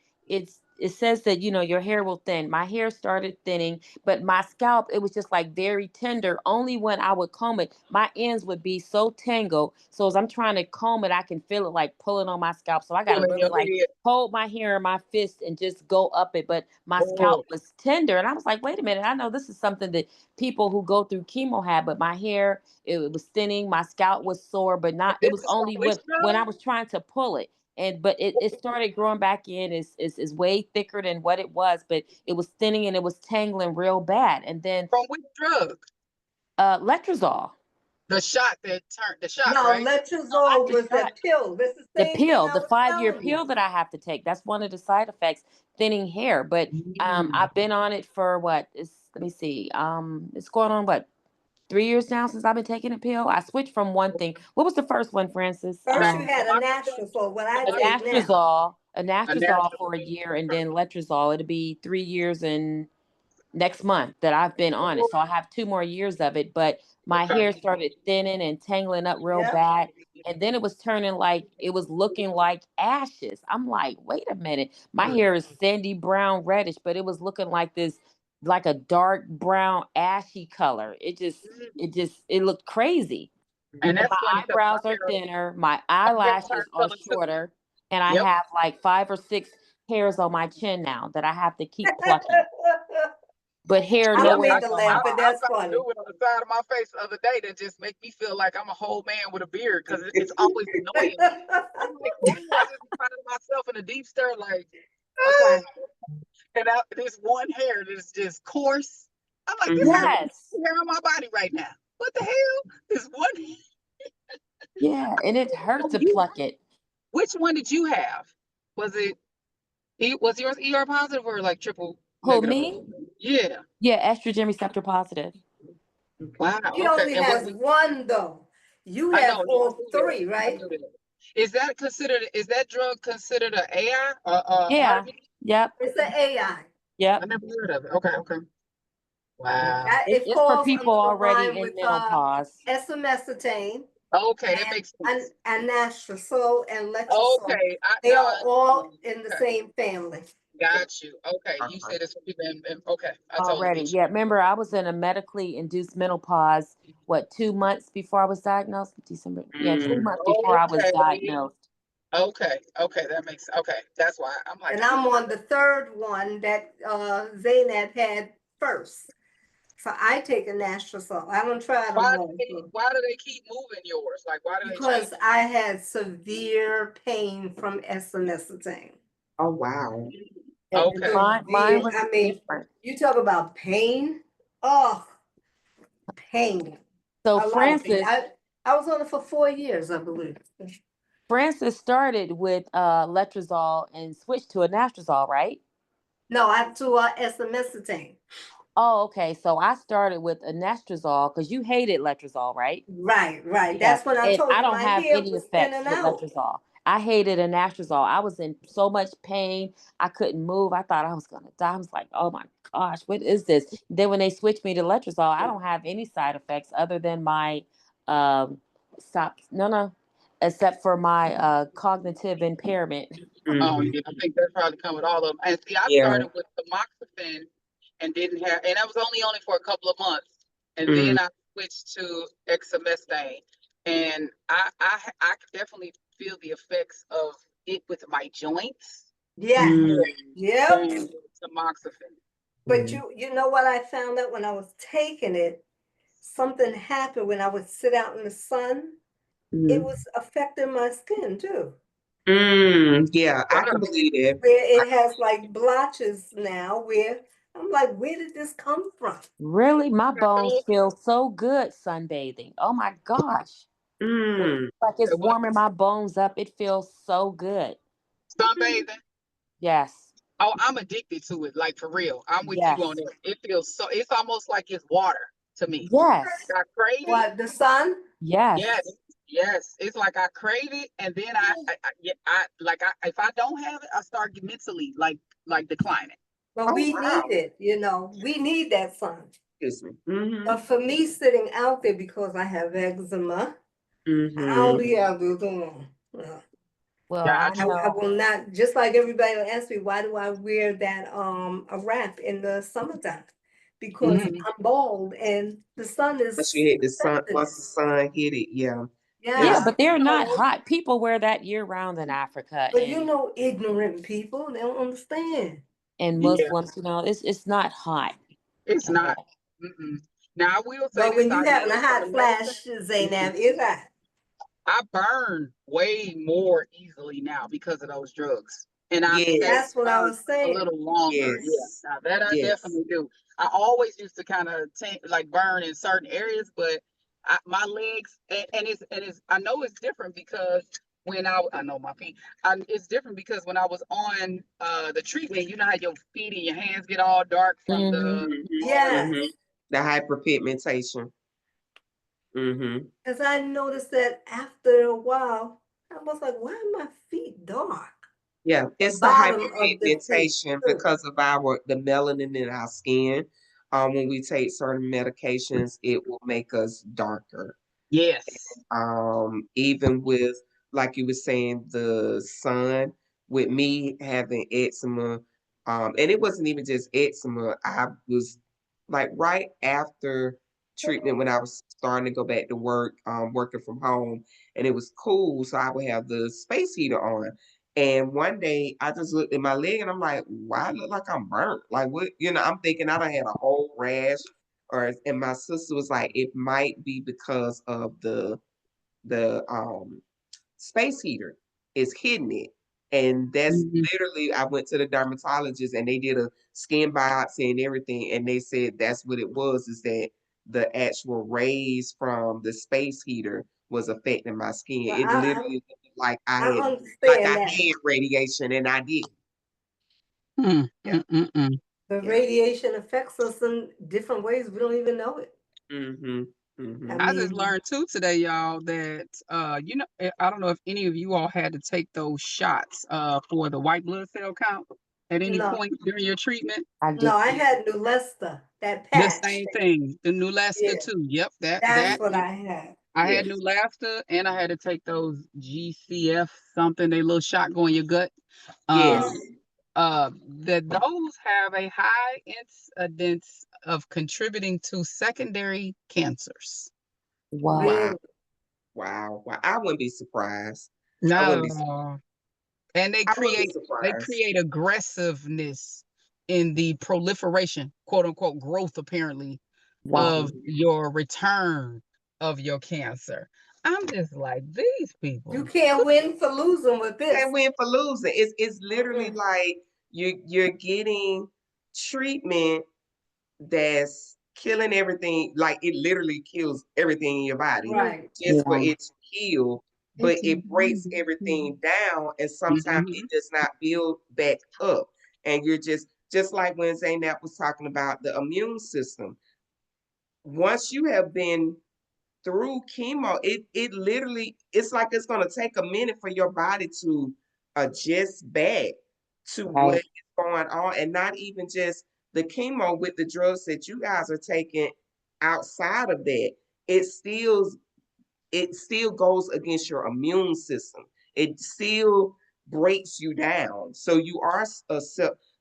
it says that, your hair will thin. My hair started thinning, but my scalp, it was just like very tender. Only when I would comb it, my ends would be so tangled. So as I'm trying to comb it, I can feel it like pulling on my scalp. So I got to Pulling really your like head. hold my hair in my fist and just go up it. But my Oh, scalp was tender. And I was like, wait a minute. I know this is something that people who go through chemo have, but my hair, it was thinning. My scalp was sore, but not, it this was is from only which when I drug? was trying to pull it. But it started growing back in. Is way thicker than what it was, but it was thinning and it was tangling real bad. And then From which drug? letrozole. The shot that turned the shot, No, right? No, not letrozole the was shot. that pill. That's the The same thing pill, I the was 5-year telling you. pill that I have to take. That's one of the side effects, thinning hair. But Mm. I've been on it for what is, let me see. It's going on what, 3 years now since I've been taking a pill. I switched from one thing. What was the first one, Francis? First, you had a Amoxicillin. nastrozole, what I take now. Anastrozole, A anastrozole natural. for a year, and then letrozole. It'll be 3 years and next month that I've been on it. So I have 2 more years of it, but my Okay. hair started thinning and tangling up real Yep. bad. And then it was turning like, it was looking like ashes. I'm like, wait a minute. My hair is sandy brown reddish, but it was looking like this, like a dark brown ashy color. It looked crazy. And And that's my funny because my eyebrows are hair, thinner, my my hair turned eyelashes are color too. shorter, and I Yep. have like 5 or 6 hairs on my chin now that I have to keep plucking. But hair I Yep. don't nowhere mean is to on my laugh, but body. I that's found a funny. new one on the side of my face the other day that just make me feel like I'm a whole man with a beard because it's always annoying me. I'm like, ooh, I just find myself in a deep stare, like, okay. And this one hair that's just coarse. I'm like, this is Yes. hair on my body right now. What the hell? This one. Yeah. And it hurts Oh, to pluck it. which one did you have? Was it? Was yours ER positive or like triple Who, negative? me? Yeah. Yeah, estrogen receptor positive. Wow. She Okay. only And was has it? one though. You I have know. I all knew that. three, I right? knew that. Is that considered? Is that drug considered a AI or Yeah. artificial? Yep. It's an AI. Yep. I never heard of it. Okay. Okay. Wow. It, It it's for falls people under the already line in with menopause. esomeprazole Okay, that makes sense. and anastrozole and letrozole. Okay. They Now are I all understand. in the Okay. same family. Got you. Okay. You Uh-huh. said it's for people okay. I totally Already. get you. Yeah. Remember, I was in a medically induced menopause, what, 2 months before I was diagnosed? December. Yeah, two Mm. months before I was Okay. diagnosed. Okay. Okay. That makes okay. That's why I'm like, And I I'm never on the third one that Zaynab had first. So I take anastrozole. I don't try them all why do they keep moving yours? Like why do they because change? I had severe pain from esomeprazole. Oh, wow. Okay. Mine Severe. was I mean, different. you talk about pain. Oh, pain. So A lot of pain. Francis, I was on it for 4 years, I believe. Francis started with letrozole and switched to anastrozole, right? No, I have to esomeprazole. Oh, okay. So I started with anastrozole because you hated letrozole, right? Right, right. Yeah. That's when I And told I you don't my have hair any was effects thinning with out. letrozole. I hated anastrozole. I was in so much pain. I couldn't move. I thought I was going to die. I was like, oh my gosh, what is this? Then when they switched me to letrozole, I don't have any side effects other than my, um, no, except for my cognitive impairment. Oh Mm-hmm. yeah, I think that's probably come with all of them. And see, I Yeah. started with tamoxifen and didn't have, and I was only for a couple of months, and Mm. then I switched to exemestane, and I could definitely feel the effects of it with my joints Yeah. Mm. Yep. than tamoxifen. But Mm. you know what I found out when I was taking it? Something happened when I would sit out in the sun. It Mm. was affecting my skin too. Mm. Yeah, I Wow. can believe it. Where it has like blotches now, where I'm like, where did this come from? Really, my bones Okay. feel so good sunbathing. Oh my gosh. Mm. Like it's What warming my bones up. It feels so good. sunbathing? Yes. Oh, I'm addicted to it, like for real. I'm with you on Yes. it. It feels so. It's almost like it's water to me. Yes. I crave it. What, the sun? Yes. Yes, yes. It's like I crave it, and then yeah, like if I don't have it, I start mentally like declining. But Oh, we wow. need it, we need that sun. Excuse me. Mm-hmm. But for me sitting out there because I have eczema, I'll Mm-hmm. be able to. Well, I Gotcha. I know. will not, just like everybody will ask me, why do I wear that a wrap in the summertime? Because Mhm. I'm bald and the sun Once is you hit the sun, affecting once it. the sun hit it, yeah, Yeah, it's Yeah. but they're not So hot. People wear that year round in Africa But you know, ignorant people, they don't understand. and yeah, Muslims, it's not hot it's at not. all. Mm-mm. Now I will say But this: when you I having a noticed hot some medicine. flash, Zainab, Mhm. it's hot. I burn way more easily now because of those drugs, and I stay yes, That's what I burnt was a saying. little longer. Yeah, yes, now that I yes, definitely do. I always used to kind of like burn in certain areas, but my legs and it's I know it's different because when I know my feet, it's different because when I was on the treatment, you know how your feet and your hands get all dark from Hmm. the mm-hmm, all the mm-hmm. Yes. The hyperpigmentation. Mm-hmm. Because I noticed that after a while, I was like, why are my feet dark? Yeah, The it's the bottom of the feet, hyperpigmentation too. because of the melanin in our skin. When we take certain medications, it will make us darker. yes. Even with, like you were saying, the sun, with me having eczema, and it wasn't even just eczema. I was like right after treatment when I was starting to go back to work, working from home, and it was cool, so I would have the space heater on. And one day I just looked at my leg and I'm like, why I look like I'm burnt? Like what, I'm thinking I done had a whole rash, and my sister was like, it might be because of the space heater is hitting it. And that's Mhm. literally, I went to the dermatologist and they did a skin biopsy and everything. And they said that's what it was, is that the actual rays from the space heater was affecting my skin. Well, It literally looked like I like I understand that. had radiation and I did. Mm, Yeah, mm, mm, mm. The yeah. radiation affects us in different ways. We don't even know it. Mm-hmm. I Mm-hmm. I just mean, learned too today, y'all, that I don't know if any of you all had to take those shots for the white blood cell count at any no, point during your treatment. I no, did. I had Neulasta, that The patch. same thing, the Neulasta Yeah, too. Yep, that's that what I had. I had Yes. Neulasta and I had to take those GCF something, they little shot go in your gut. Yes. Um, that those have a high incidence of contributing to secondary cancers. Wow. Wow. Really. Wow. Wow. I wouldn't be surprised. I Not wouldn't at be surprised. all. And I wouldn't be they surprised. create aggressiveness in the proliferation, quote unquote, growth apparently Wow. of Mhm. your return of your cancer. I'm just like these You people. can't win for losing with And this. win for losing. It's literally Mm-mm. like you're getting treatment that's killing everything. Like it literally kills everything in your body Right. just for Yeah. it to heal. But it breaks everything down, and sometimes Mhm, it does not build back up. And you're just like when Zaynab was talking about the immune system. Once you have been through chemo, it literally, it's like it's gonna take a minute for your body to adjust back to what Right. is going on, and not even just the chemo with the drugs that you guys are taking outside of that. It still it still goes against your immune system. It still breaks you down. So you are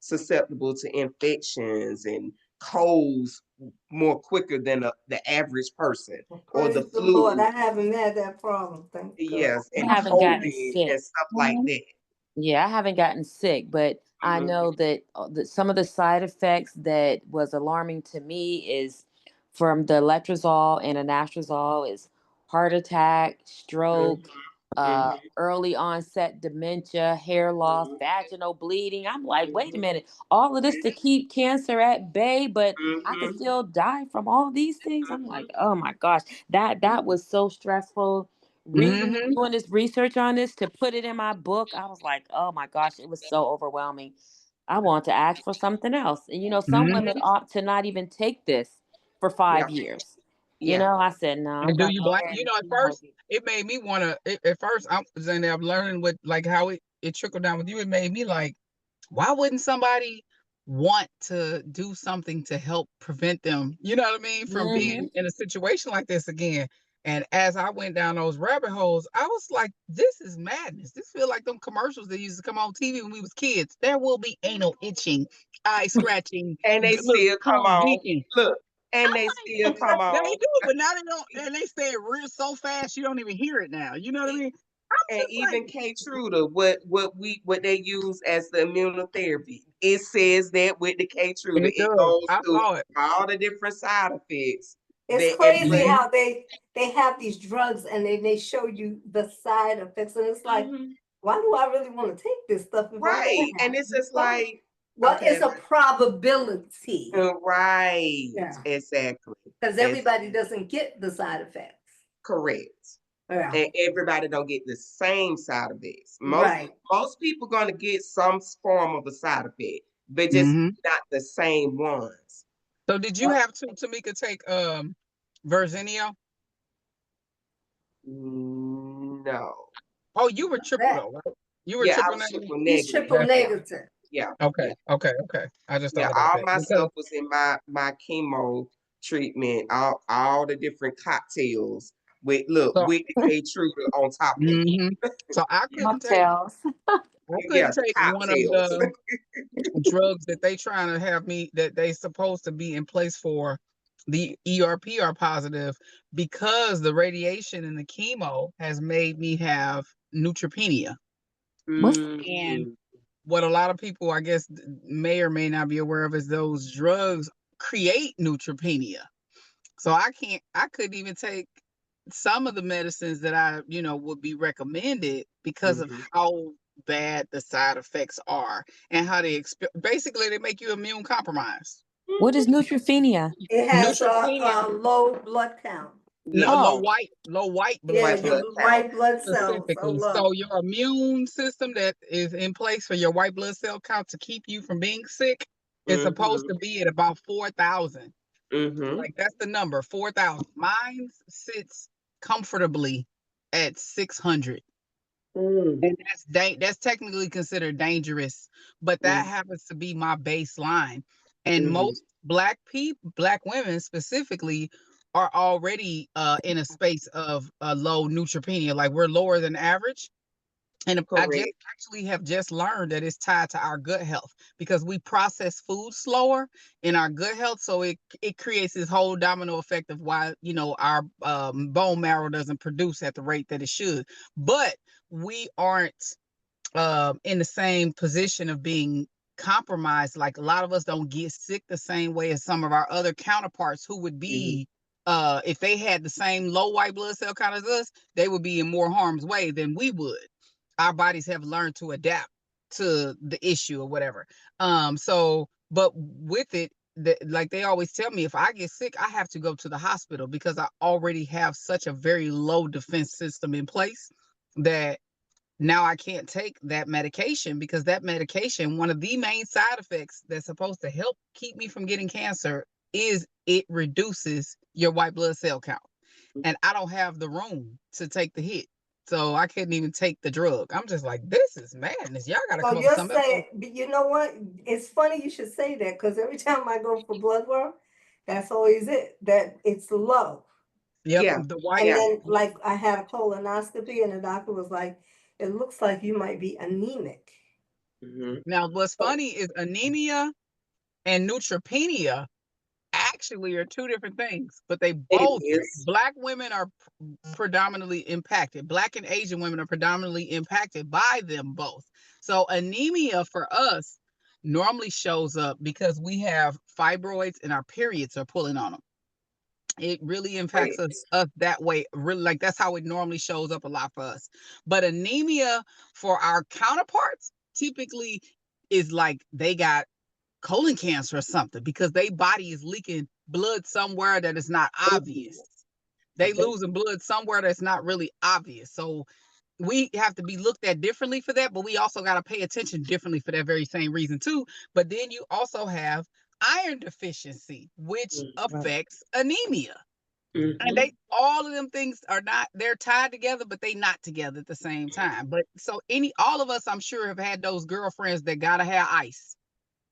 susceptible to infections and colds more quicker than the average person, Well, or the praise the Lord. flu. I haven't had that problem. Thank God. Yes, I and haven't gotten COVID sick. and stuff like that. Yeah, I haven't gotten sick, but I Mhm, know that, some of the side effects that was alarming to me is from the letrozole and anastrozole is heart attack, mhm, stroke, mhm, early onset dementia, hair loss, mhm, vaginal bleeding. I'm like, wait a mhm, minute, all of this to keep cancer at bay, but I could mhm, still die from all these things. I'm like, oh my gosh, that was so stressful reading, mhm, doing this research on this to put it in my book. I was like, oh my gosh, it was so overwhelming. I want to ask for something else. And some women mhm. opt to not even take this for yeah, 5 years. yeah, I said, no, I'm And do gonna you go blame? ahead You and know, at chemo first this. it made me want to. At first, I'm saying that I'm learning what like how it trickled down with you. It made me like, why wouldn't somebody want to do something to help prevent them? You know what I mean, from being Hmm. in a situation like this again. And as I went down those rabbit holes, I was like, this is madness. This feel like them commercials that used to come on TV when we was kids. There will be anal itching, eye scratching, And they look, still come tongue on. beaking. Look, and they still come They on. do, but now they don't, and they say it real so fast you don't even hear it now. You know what I mean? I'm And just even like, Keytruda, what they use as the immunotherapy, it says that with the Keytruda, it it does. goes I through saw it. all the different side effects It's that crazy everybody. Mhm. how they have these drugs and they show you the side effects, and it's like, Mhm. why do I really want to take this stuff if I'm gonna Right, and have it's these just side? like, Well, okay, it's a probability. right, Yeah, exactly, because everybody doesn't get the side effects. correct. Yeah, And everybody don't get the same side effects. right. Most people gonna get some form of a side effect, but just Mhm. not the same ones. So did you have to Tamika take Verzenio? No. Oh, you were triple That though, right? You were Yeah, I triple was negative? triple he's negative. triple That's Yeah, negative. yeah, okay, yeah, okay, okay. I just yeah. thought about All that my because stuff was in my chemo treatment. All the different cocktails with so with the Keytruda on top of it. mhm. So Mocktails. I Yeah, couldn't the take one of cocktails. the drugs that they trying to have me that they supposed to be in place for the ERPR positive because the radiation and the chemo has made me have neutropenia. What's And Mm, what a lot of people, I guess, may or may not be aware of is those drugs create neutropenia. So I couldn't even take some of the medicines that would be recommended because of mhm. how bad the side effects are and how basically they make you immune compromised. what is neutropenia? It has Neutropenia, a low blood count. Yeah, Oh, low white blood Yeah, white your blood cells count. white blood cells are specifically. So low. your immune system that is in place for your white blood cell count to keep you from being sick is supposed Mhm, to be at about 4,000. mhm. Like that's the number, 4,000. Mine sits comfortably at 600. Mm, And that's technically considered dangerous, but that mm, happens to be my baseline. And mhm. most black women specifically are already in a space of low neutropenia. Like we're lower than average. And I just Correct. actually have just learned that it's tied to our gut health because we process food slower in our gut health. So it creates this whole domino effect of why, our bone marrow doesn't produce at the rate that it should. But we aren't in the same position of being compromised. Like a lot of us don't get sick the same way as some of our other counterparts who would Mhm. be if they had the same low white blood cell count as us, they would be in more harm's way than we would. Our bodies have learned to adapt to the issue or whatever. So but with it, like they always tell me, if I get sick, I have to go to the hospital because I already have such a very low defense system in place that now I can't take that medication because that medication, one of the main side effects that's supposed to help keep me from getting cancer is it reduces your white blood cell count. And I don't have the room to take the hit. So I couldn't even take the drug. I'm just like, this is madness. Y'all got to So come up with you're something else. saying, but you know what? It's funny you should say that because every time I go for blood work, that's always it, that it's low. Yep. Yeah, The white. And yeah. then, like, I had a colonoscopy, and the doctor was like, it looks like you might be anemic. Mhm. Now, what's So, funny is anemia and neutropenia actually are two different things, but they It both is. black women are predominantly impacted. Black and Asian women are predominantly impacted by them both. So anemia for us normally shows up because we have fibroids and our periods are pulling on them. It really impacts Correct. us that way. Really, like that's how it normally shows up a lot for us. But anemia for our counterparts typically is like they got colon cancer or something because their body is leaking blood somewhere that is not obvious. They Mhm. losing blood somewhere that's not really obvious. So we have to be looked at differently for that, but we also got to pay attention differently for that very same reason too. But then you also have iron deficiency, which Mhm. affects anemia. And Mhm. they all of them things are not they're tied together, but they not together at the same time. But so all of us, I'm sure, have had those girlfriends that gotta have ice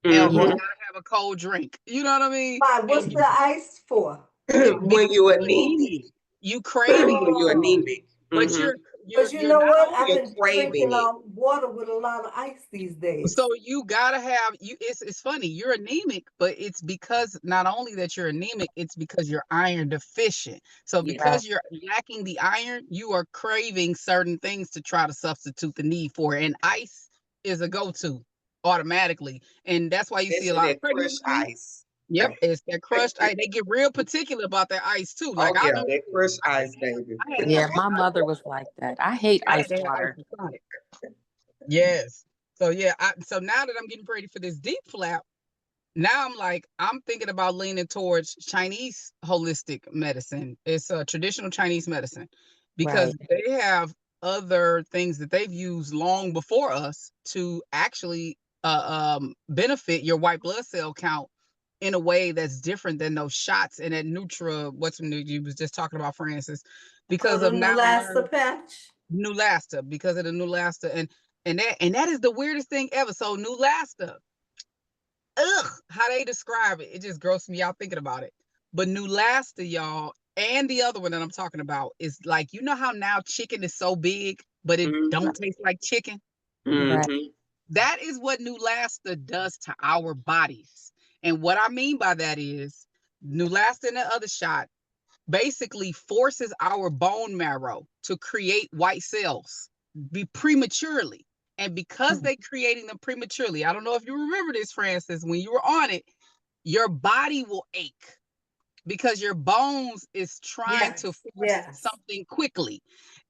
or Mhm. gotta have a cold drink. You know what I mean? why? What's And the ice for? When because you of anemic. anemia. you craving it You're some, anemic. but Mm-hmm. But you you're know not what? only I've You're been craving drinking it. water with a lot of ice these days. so you gotta have you. It's funny. You're anemic, but it's because not only that you're anemic, it's because you're iron deficient. So Yeah. Right. because you're lacking the iron, you are craving certain things to try to substitute the need for it. And ice is a go-to automatically, and that's why you see a Especially lot of that pregnant crushed women. ice. Yep, it's that crushed ice. They get real particular about that ice too. Oh Like I yeah, know that crushed ice, baby. I had to have Yeah, my mother was like that. I hate I ice had to have water. isotonic. Yes. So yeah, so now that I'm getting ready for this deep flap, now I'm thinking about leaning towards Chinese holistic medicine. It's a traditional Chinese medicine because Right. they have other things that they've used long before us to actually benefit your white blood cell count in a way that's different than those shots and that what's you was just talking about, Francis, Oh, because the of now Neulasta learning patch. Neulasta, because of the Neulasta, and that is the weirdest thing ever. So Neulasta, how they describe it, it just grosses me out thinking about it. But Neulasta, y'all, and the other one that I'm talking about is like, you know how now chicken is so big, but it Mm-hmm. don't taste like chicken? Right. Mm-hmm. That is what Neulasta does to our bodies. And what I mean by that is Neulasta and the other shot basically forces our bone marrow to create white cells be prematurely. And because they creating them prematurely, I don't know if you remember this, Francis, when you were on it, your body will ache because your bones is trying to Yes, force yes. something quickly.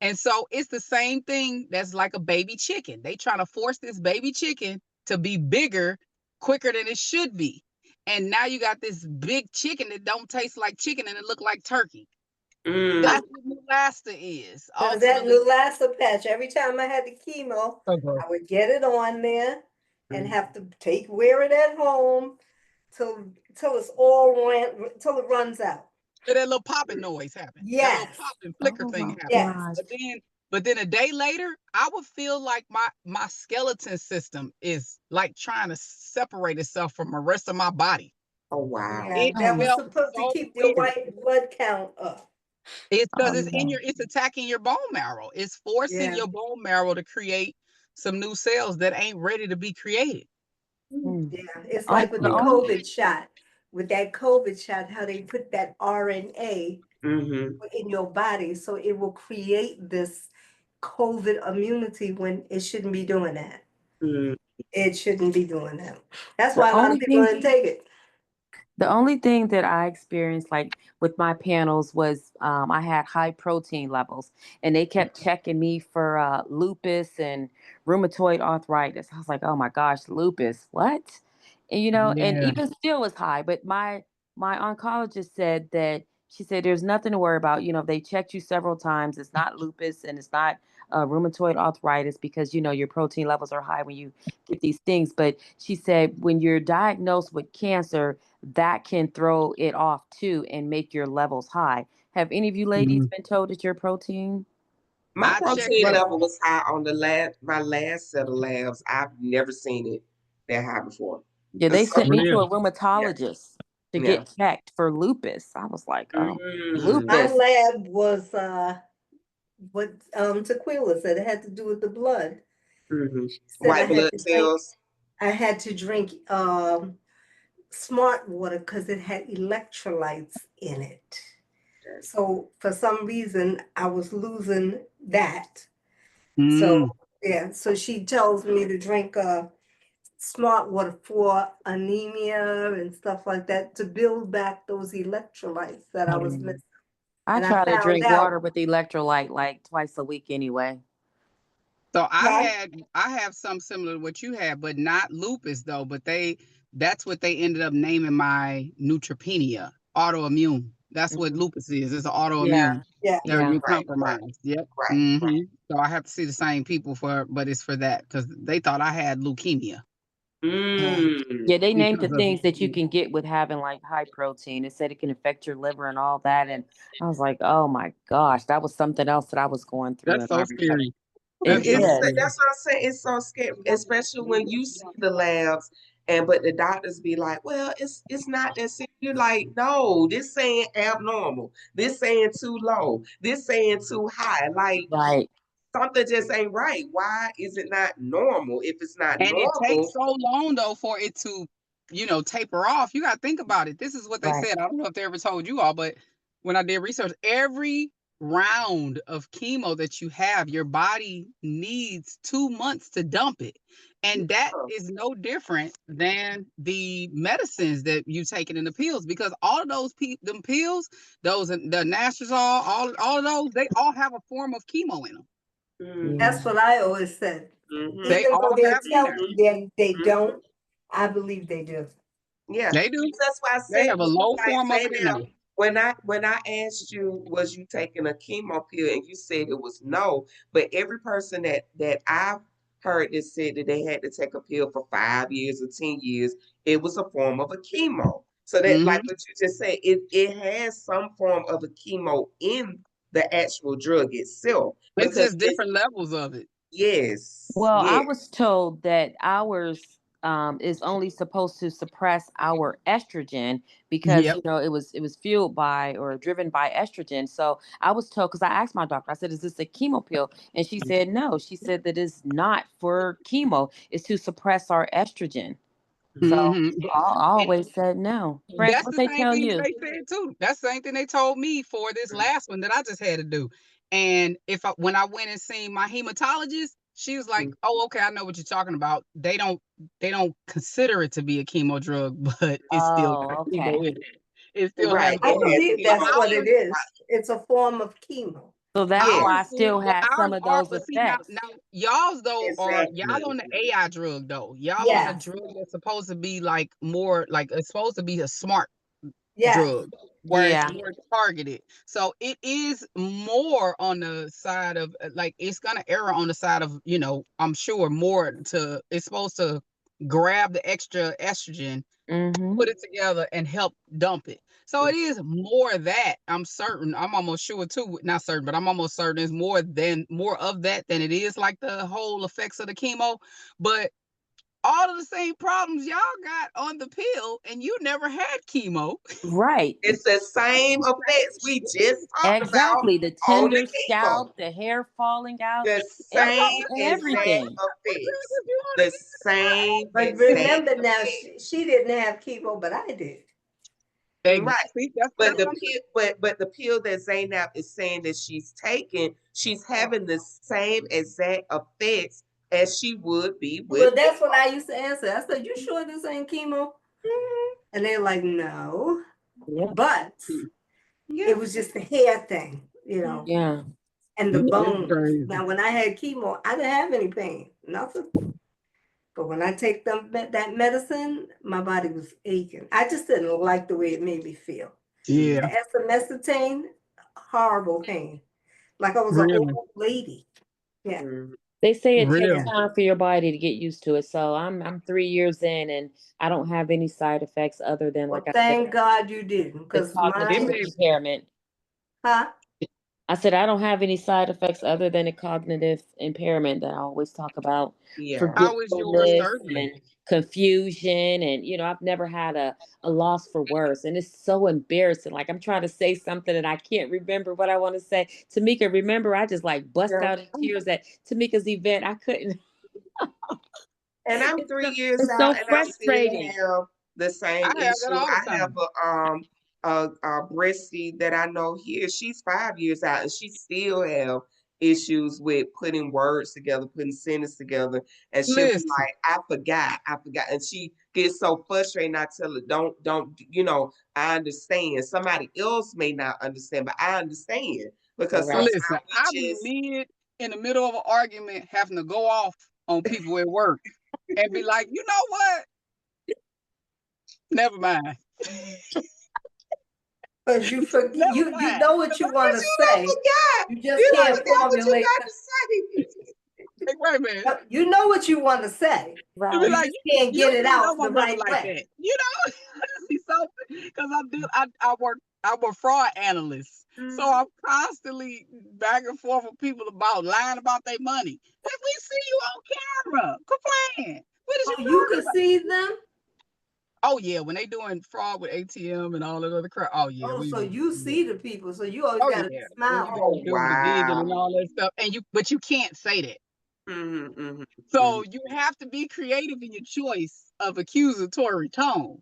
And so it's the same thing that's like a baby chicken. They trying to force this baby chicken to be bigger quicker than it should be. And now you got this big chicken that don't taste like chicken and it look like turkey. Mm. That's what Neulasta is Because that ultimately. Neulasta patch, every time I had the chemo, Okay. I would get it on there and Mm. have to wear it at home till it's all till it runs out. So that little popping noise happened. That little Yes, popping flicker Oh thing my happened. yes. gosh. But then a day later, I would feel like my skeleton system is like trying to separate itself from the rest of my body. Oh wow. Yeah, It Oh that my. was felt supposed to so keep your weird. white blood count up. It's because Oh it's in no. it's attacking your bone marrow. It's forcing Yeah. your bone marrow to create some new cells that ain't ready to be created. Mm. Yeah, it's On, like with the the Yeah. only COVID shot. With that COVID shot, how they put that RNA Mm-hmm. in your body, so it will create this COVID immunity when it shouldn't be doing that. Mm. It shouldn't be doing that. That's the why a lot of only people thing didn't take it. The only thing that I experienced, like with my panels, was I had high protein levels, and they kept checking me for lupus and rheumatoid arthritis. I was like, oh my gosh, lupus, what? And and Yeah. even still was high. But my oncologist said that she said there's nothing to worry about. They checked you several times. It's not lupus and it's not rheumatoid arthritis because your protein levels are high when you get these things. But she said when you're diagnosed with cancer, that can throw it off too and make your levels high. Have any of you ladies Mhm. been told that your protein? My I checked protein that. level was high on my last set of labs. I've never seen it that high before. Yeah, they So sent me to a Real. yeah, rheumatologist to yeah. get checked for lupus. I was like, oh, Mm. My lupus. lab was what Tequila said it had to do with the blood. Mm-hmm. She said White blood cells. I had to drink smart water because it had electrolytes in it. So for some reason I was losing that. So Mm. yeah, so she tells me to drink smart water for anemia and stuff like that to build back those electrolytes that I was Mm. missing. I And I try to found drink out water with electrolyte like twice a week anyway. So I that had I have some similar to what you had, but not lupus though. But that's what they ended up naming my neutropenia, autoimmune. That's what Mhm. lupus is. It's an Yeah, autoimmune. yeah. They're yeah. immune Right, right, compromised. Yep. right, right. Hmm. So I have to see the same people but it's for that because they thought I had leukemia Yeah. Mm. Yeah, they named the because of things that you can get with having like high protein. It said it can affect your liver and all that. And I was like, oh my gosh, that was something else that I was going through that's in my so recovery. scary. It That's so It's is. scary. that's what I'm saying. It's so scary, especially when you see the labs but the doctors be like, well, it's not that serious. You're like, no, this saying abnormal, this saying too low, this saying too high. Like Right. something just ain't right. Why is it not normal? If it's not And it takes normal, so long though for it to, taper off. You got to think about it. This is what they Right. said. I don't know if they ever told you all, but when I did research, every round of chemo that you have, your body needs 2 months to dump it. And that huh, is no different than the medicines that you taking in the pills, because all of those them pills, those the Nastrozol, all of those, they all have a form of chemo in them. Yeah. That's what I always said. mm-hmm, They Even though all they have it in tell there. you they mm-hmm, don't, I believe they do. yeah. They do. That's why I They said, have a low like form of say it in now, there. when I asked you, was you taking a chemo pill, and you said it was no, but every person that I've heard that said that they had to take a pill for 5 years or 10 years, it was a form of a chemo. So that, like Hmm. what you just said, it has some form of a chemo in the actual drug itself It's because just it, different levels of it. yes, Well, I yes, was told that ours is only supposed to suppress our estrogen because Yep. it was fueled by or driven by estrogen. So I was told, because I asked my doctor, I said, "Is this a chemo pill?" And she said no. She said that it's not for chemo. It's to suppress our estrogen. So Hmm. I And always said no. France, that's what the they same tell thing that you? they said too. That's the same thing they told me for this last one that I just had to do. And when I went and seen my hematologist, she was like, "Oh, okay, I know what you're talking about. They don't consider it to be a chemo drug, but it still got Oh, okay. chemo in it. It still has right. a I It form of has believe chemo." that's chemo what in it it. is. It's a form of chemo. So that's Yes, why I Ours still well, had some ours of are, those but see now, effects. y'all's though are y'all exactly. on the AI drug though. Y'all on a Yes, drug that's supposed to be like more like it's supposed to be a smart yes. drug, where it's Yeah. more targeted. So it is more on the side of like it's gonna err on the side of, I'm sure more to it's supposed to grab the extra estrogen, Mm-hmm. put it together and help dump it. So it is more that I'm certain. I'm almost sure too, not certain, but I'm almost certain it's more of that than it is like the whole effects of the chemo. But all of the same problems y'all got on the pill and you never had chemo. Right. It's the same effects we just talked about Exactly. The on the tender chemo. scalp, the hair falling out, The That's all same I was like, exact everything. what drug effects. was you on The again? same But exact remember now, effects. she didn't have chemo, but I did. Right. See, that's But that's the what I'm saying. pill, but the pill that Zainab is saying that she's taking, she's having the same exact effects as she would be with Well, that's what chemo. I used to answer. I said, "You sure this ain't chemo?" And they're like, "No," Yeah. but Yeah. it was just the hair thing, Yeah. and the Yeah, it's bones. crazy. Now, when I had chemo, I didn't have any pain, nothing. But when I take that medicine, my body was aching. I just didn't like the way it made me feel. Mhm. The Yeah, esomeprazole, horrible pain, like I was an really, old lady. Yeah, Mhm. They say it takes yeah. really. time for your body to get used to it. So I'm 3 years in and I don't have any side effects other than, like Well, I said, thank God you didn't, the because It cognitive mine, may impairment. huh? I said I don't have any side effects other than the cognitive impairment that I always talk about, Yeah. How is your forgetfulness surgery? and confusion. And, I've never had a loss for words. And it's so embarrassing. Like I'm trying to say something and I can't remember what I want to say. Tamika, remember, I just like bust Yeah. out in tears at Tamika's event. I couldn't. And I'm It's three so, years it's out, so and I still frustrating. have the I same have that issue. all the I have time. a breastie that I know here. She's 5 years out, and she still have issues with putting words together, putting sentences together. And she'll be Listen, like, I forgot," and she gets so frustrated. And I tell her, don't, I understand. Somebody else may not understand, but I understand because Right. sometimes listen. we I be just in the middle of an argument, having to go off on people at work and be like, you know what? Never mind. Because you forget, Never you mind. know what you want but to you done say. forgot. You just You done can't Right. forgot what you formulate. got to say. Like, wait a minute. You know what you want to say. You be Right. You like, just can't you get it do know out my the brother right like way. that. See something? Because I'm a fraud analyst. So Mhm. I'm constantly back and forth with people about lying about their money. If we see you on camera, quit playing. What is you Oh, you talking could about? see them? Oh yeah, when they doing fraud with ATM and all that other crap. Oh yeah, Oh, we so was. you Yeah. see the people, so you always Oh got a yeah, when smile you on Oh, gotta your do the digging wow. and all that stuff, and but you can't say that. Mm-hmm, mm-hmm, mm-hmm. So you have to be creative in your choice of accusatory tone.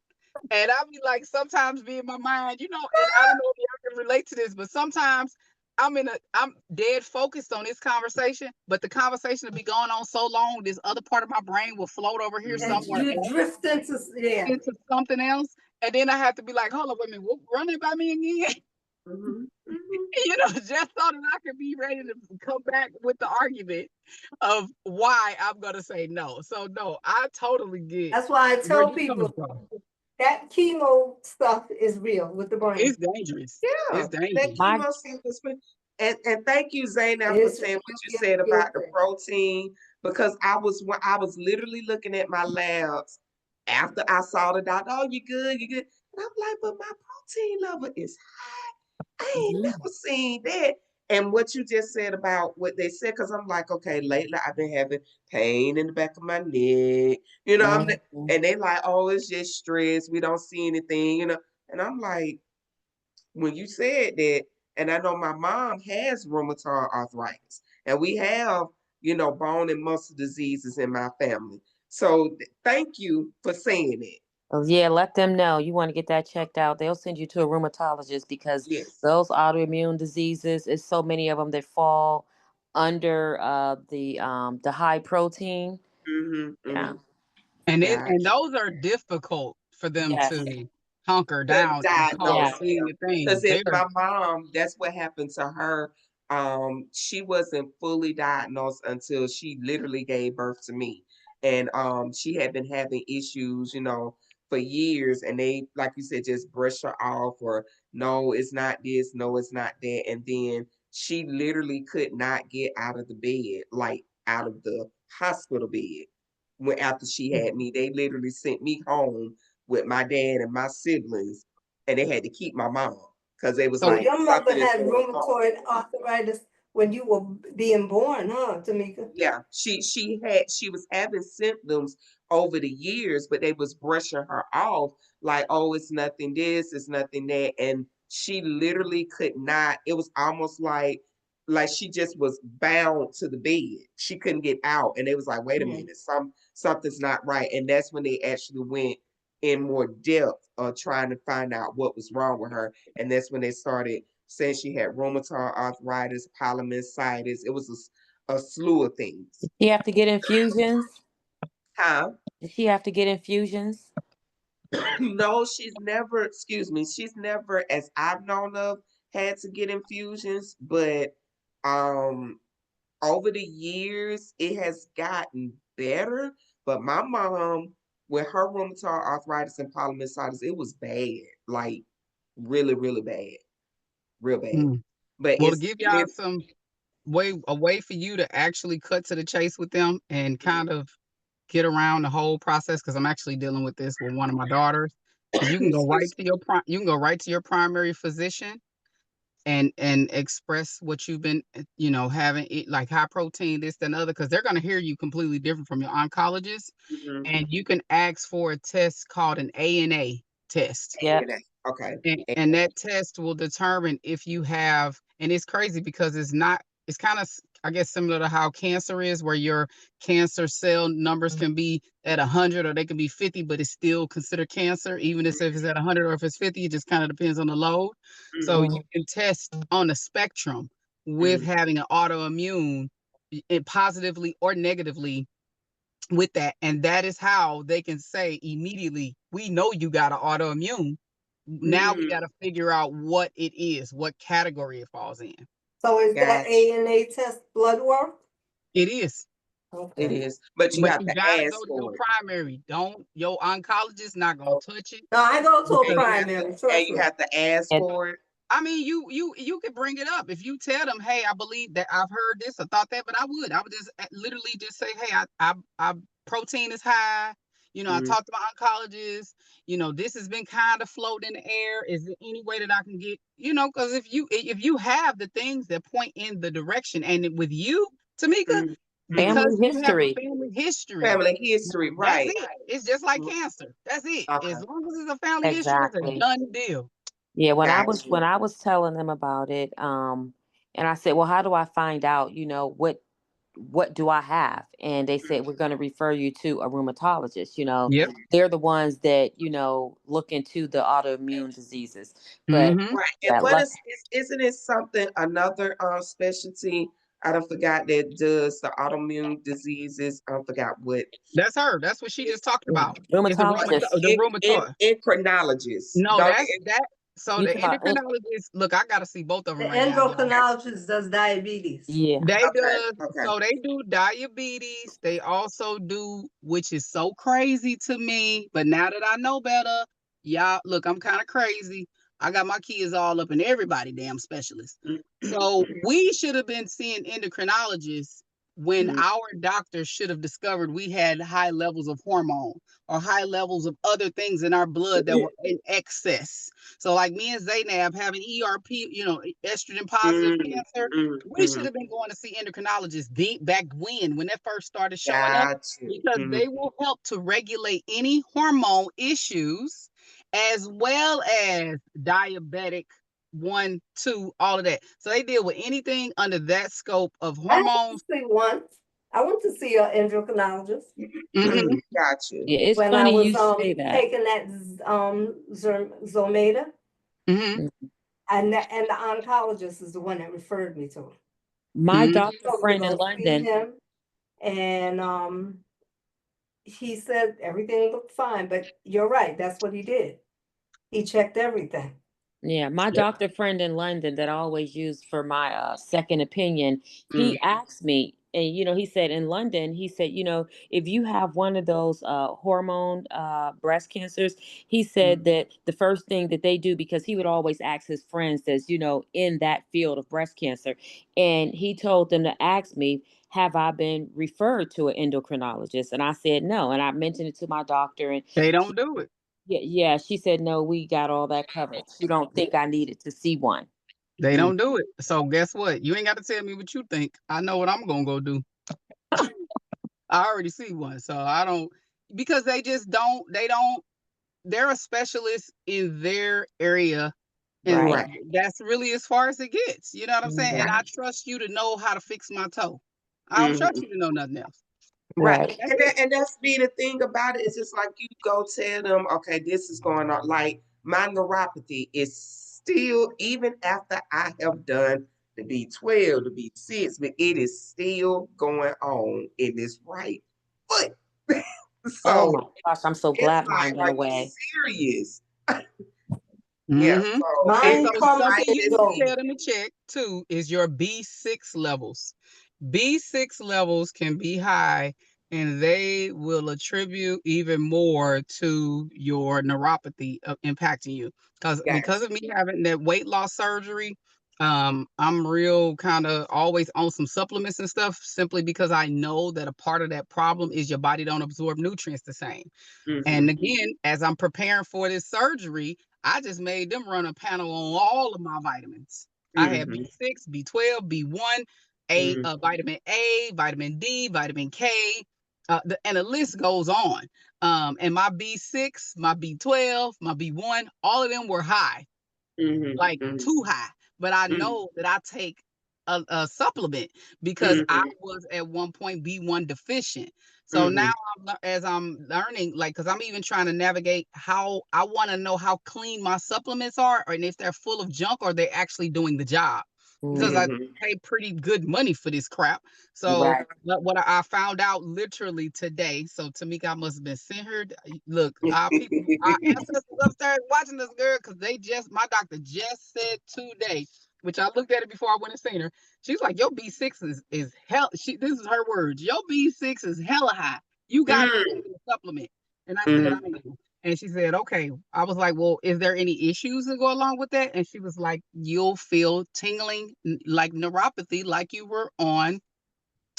And I be like, sometimes be in my mind, and I don't know if y'all can relate to this, but sometimes I'm dead focused on this conversation, but the conversation will be going on so long, this other part of my brain will float over here and Mm-hmm. somewhere you else, drift yeah. into something else. And then I have to be like, hold on, wait a minute, run it by me again. Mm-hmm. Mm-hmm. Just so that I can be ready to come back with the argument of why I'm gonna say no. So no, I totally get That's why I where tell you coming people from. that chemo stuff is real with the brain. It's dangerous. Yeah, It's that dangerous. My chemo stuff is and thank you, Zaynab, for It's saying real, what you real, said real about the thing. protein because I was literally looking at my labs after I saw the doctor. Oh, you good, you good. And I'm like, but my protein level is high. I ain't Mhm. never seen that. And what you just said about what they said, because I'm like, okay, lately I've been having pain in the back of my neck, Mhm. and they like, oh, it's just stress. We don't see anything. And I'm like, when you said that, and I know my mom has rheumatoid arthritis, and we have, bone and muscle diseases in my family. So thank you for saying it. Oh, yeah, let them know you want to get that checked out. They'll send you to a rheumatologist because Yes. those autoimmune diseases, it's so many of them that fall under the high protein. Mm-hmm. Yeah. Mm-hmm. And Gotcha. those are difficult for them Yes. to hunker To down and call diagnose, Yeah. seeing yeah. the things. Because if They're my mom, that's what happened to her. She wasn't fully diagnosed until she literally gave birth to me. And she had been having issues, for years. And they, like you said, just brush her off or no, it's not this, no, it's not that. And then she literally could not get out of the bed, like out of the hospital bed. When after she had me, they literally sent me home with my dad and my siblings, and they had to keep my mom because they was So so like, your mother something is had going on. rheumatoid arthritis when you were being born, huh, Tamika? Yeah, she was having symptoms over the years, but they was brushing her off like, oh, it's nothing this, it's nothing that, and she literally could not. It was almost like she just was bound to the bed. She couldn't get out, and they was like, wait a Mm. minute, something's not right, and that's when they actually went in more depth of trying to find out what was wrong with her, and that's when they started saying she had rheumatoid arthritis, polymyositis. It was a slew of things. You have to get infusions. Huh? Does she have to get infusions? No, she's never, as I've known of, had to get infusions, but um over the years it has gotten better. But my mom, with her rheumatoid arthritis and polymyositis, it was bad. Like really, really bad. Real bad. mm. But Well, to it's give y'all lit some a way for you to actually cut to the chase with them and kind of get around the whole process, because I'm actually dealing with this with one of my daughters, is you can go right excuse to your primary physician and express what you've been having, eat like high protein, this and other, because they're going to hear you completely different from your oncologist. me. Mm-hmm. And you can ask for a test called an ANA test, Yep. Okay. and that test will determine if you have. And it's crazy because it's kind of, I guess, similar to how cancer is, where your cancer cell numbers can be at 100 or they can be 50, but it's still considered cancer even if it's at 100 or if it's 50. It just kind of depends on the load. So Mm-hmm. you can test on the spectrum with Mm-hmm. having an autoimmune, it positively or negatively with that. And that is how they can say immediately, we know you got an autoimmune. Now we got Mm-hmm. to figure out what it is, what category it falls in. So is that Gotcha. ANA test blood work? It is. It Okay. is. But you But have you to got to go ask to your for it. primary. Don't, your oncologist not going to touch it. No, I go to a And Okay. you have to primary, and trust you me. have to ask And for it. I mean, you could bring it up if you tell them, hey, I believe that I've heard this or thought that, but I would just literally just say, hey, I protein is high. I Mm-hmm. talked to my oncologist. This has been kind of floating in the air. Is there any way that I can get, because if you have the things that point in the direction, and with you, Tamika, Mm-hmm. Mm-hmm. because Family you have a history. family history. Family history, That's right. it. It's just like cancer. That's it. Okay, As long as it's a family history, it's a Exactly. done deal. Yeah, got you. when I was telling them about it, and I said, "Well, how do I find out, what do I have?" And they said, "We're going to refer you to a rheumatologist, Yep. they're the ones that, look into the autoimmune diseases." But Mm-hmm. Right. And that what luck isn't it something another specialty? I don't forgot that does the autoimmune diseases. I don't forgot what That's her. That's what she it, just talked about. Is rheumatologist, the rheumatoid. endocrinologist. No, Don't that's that. So you the can, endocrinologist, look, I gotta see both of The them right now, y'all. endocrinologist does diabetes. yeah, They okay, does okay. so they do diabetes. They also do, which is so crazy to me. But now that I know better, y'all look, I'm kind of crazy. I got my kids all up in everybody damn specialist. So we should have been seeing endocrinologists when Mm-hmm. our doctors should have discovered we had high levels of hormone or high levels of other things in our blood that were in excess. So like me and Zaynab having ERP, estrogen positive cancer, we should Mm-hmm. have been going to see endocrinologists back when that first started showing up, Got you. because Mm-hmm. they will help to regulate any hormone issues as well as diabetic one, two, all of that. So they deal with anything under that scope of I went to hormones. see once. I went to see an endocrinologist Mm-hmm. Got you. yeah. It's when I funny was you say that. taking that Zometa, Mm-hmm. Mm. and the oncologist is the one that referred me to him. My Mm-hmm. doctor Told me to friend in go see London, him, and he said everything looked fine. But you're right, that's what he did. He checked everything. yeah, my Yep. doctor friend in London that I always use for my second opinion, Mm, he asked me, and he said in London, he said, if you have one of those hormone breast cancers, he mm, said that the first thing that they do, because he would always ask his friends that's, in that field of breast cancer, and he told them to ask me, have I been referred to an endocrinologist? And I said no, and I mentioned it to my doctor, and They don't do it. yeah, yeah. She said, no, we got all that covered. She don't think I needed to see one. They mm. don't do it. So guess what? You ain't got to tell me what you think. I know what I'm gonna go do. I already see one. So I don't, because they just don't, they're a specialist in their area. And Right. Right. that's really as far as it gets. You know what I'm saying? And Mhm. I trust you to know how to fix my toe. I don't trust Mhm. you to know nothing else. Right. Right. That's And it. that's be the thing about it. It's just like you go tell them, okay, this is going on. Like my neuropathy is still, even after I have done the B12, the B6, but it is still going on in this right foot. Oh So my gosh, I'm so it's glad like, mine went are you away. serious? Yeah. Mm-hmm. So And it's Mine so just comes something like and you this. need to tell goes. them to check too is your B6 levels. B6 levels can be high, and they will attribute even more to your neuropathy impacting you. Because Guys. of me having that weight loss surgery, I'm real kind of always on some supplements and stuff, simply because I know that a part of that problem is your body don't absorb nutrients the same. And Mm-hmm. again, as I'm preparing for this surgery, I just made them run a panel on all of my vitamins. I had Mm-hmm. B6, B12, B1, Mm-hmm. A, vitamin D, vitamin K, and the list goes on. And my B6, my B12, my B1, all of them were high, like Mm-hmm. too high. But I Mm-hmm. know that I take a supplement because I Mm-hmm. was at one point B1 deficient. So now Mm-hmm. as I'm learning, like, because I'm even trying to navigate how I want to know how clean my supplements are, and if they're full of junk or they're actually doing the job. Because I Mhm. Mm-hmm. pay pretty good money for this crap. So Right. what I found out literally today. So Tamika, I must have been sent her. Look, our people, our ancestors upstairs watching this girl, because my doctor just said today, which I looked at it before I went and seen her. She's like, your B6 is hell. This is her words. Your B6 is hella high. You got to be Mm-hmm. taking a supplement. And I said, I Mm-hmm. am. And she said, okay. I was like, well, is there any issues that go along with that? And she was like, you'll feel tingling, like neuropathy, like you were on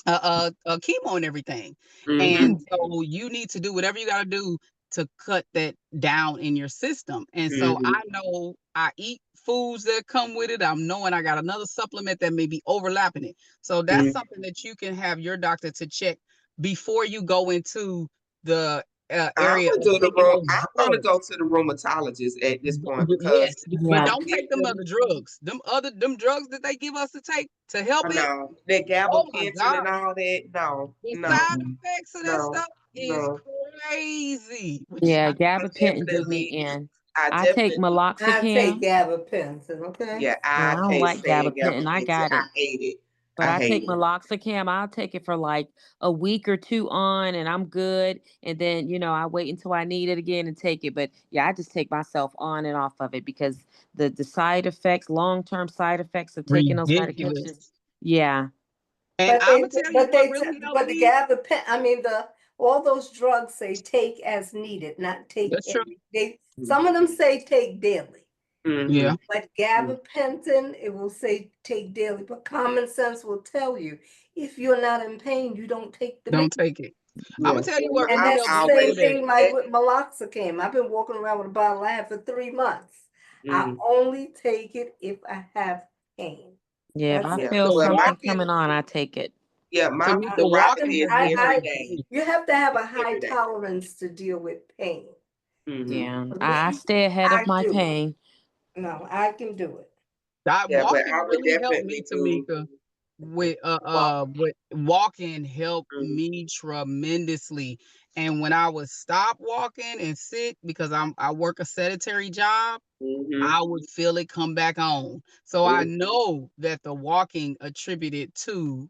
chemo and everything. Mm-hmm. And so you need to do whatever you got to do to cut that down in your system. And so Mm-hmm. I know I eat foods that come with it. I'm knowing I got another supplement that may be overlapping it. So that's Mm. something that you can have your doctor to check before you go into the I'm area gonna of do the taking room. those I'm gonna go drugs. to the rheumatologist at this point because Yes, but Yeah. I'm don't take them getting, other drugs. Them drugs that they give us to take to help I it. know that Oh my gabapentin God. and all that. No, The no, side Mm-mm. effects of that no, stuff is no. crazy. Yeah, I gabapentin do me definitely, in. I I take definitely, I take meloxicam. gabapentin, okay? yeah, Yeah, I I don't can't like stand gabapentin. I gabapentin. got I it. hate it. But I I hate take it. meloxicam. I'll take it for like a week or two on and I'm good. And then, I wait until I need it again and take it. But yeah, I just take myself on and off of it because the side effects, long-term side effects of taking those medications. Ridiculous. Yeah. And But I'm they, gonna tell you but what they, really helped but the me. gabapentin, I mean, all those drugs say take as needed, not take That's true. every day. Some of them say take daily. Mm-hmm. Yeah, But gabapentin, it will say take daily. But common sense will tell you if you're not in pain, you don't take the don't medicine. take it. I'm Yeah, gonna tell you and what And really that's helped the I me same always through that. thing say like that. with meloxicam. I've been walking around with a bottle I had for 3 months. I Mm, only take it if I have pain. Yeah. If That's I yeah, it. feel The well, something walking coming on, I take it. my to me, I, the I've walking been, neuropathy is really every I, helped day. me. you have to have a It's high every day. tolerance to deal with pain. Mm-hmm. Yeah. For I me, stay ahead of I my do it. pain. No, I can do it. That Yeah, but walking I would really helped me, definitely do Tamika. walk. With walking helped Mm-hmm. me tremendously. And when I would stop walking and sit because I work a sedentary job, Mm-hmm. I would feel it come back on. So I Mm-hmm. know that the walking attributed to,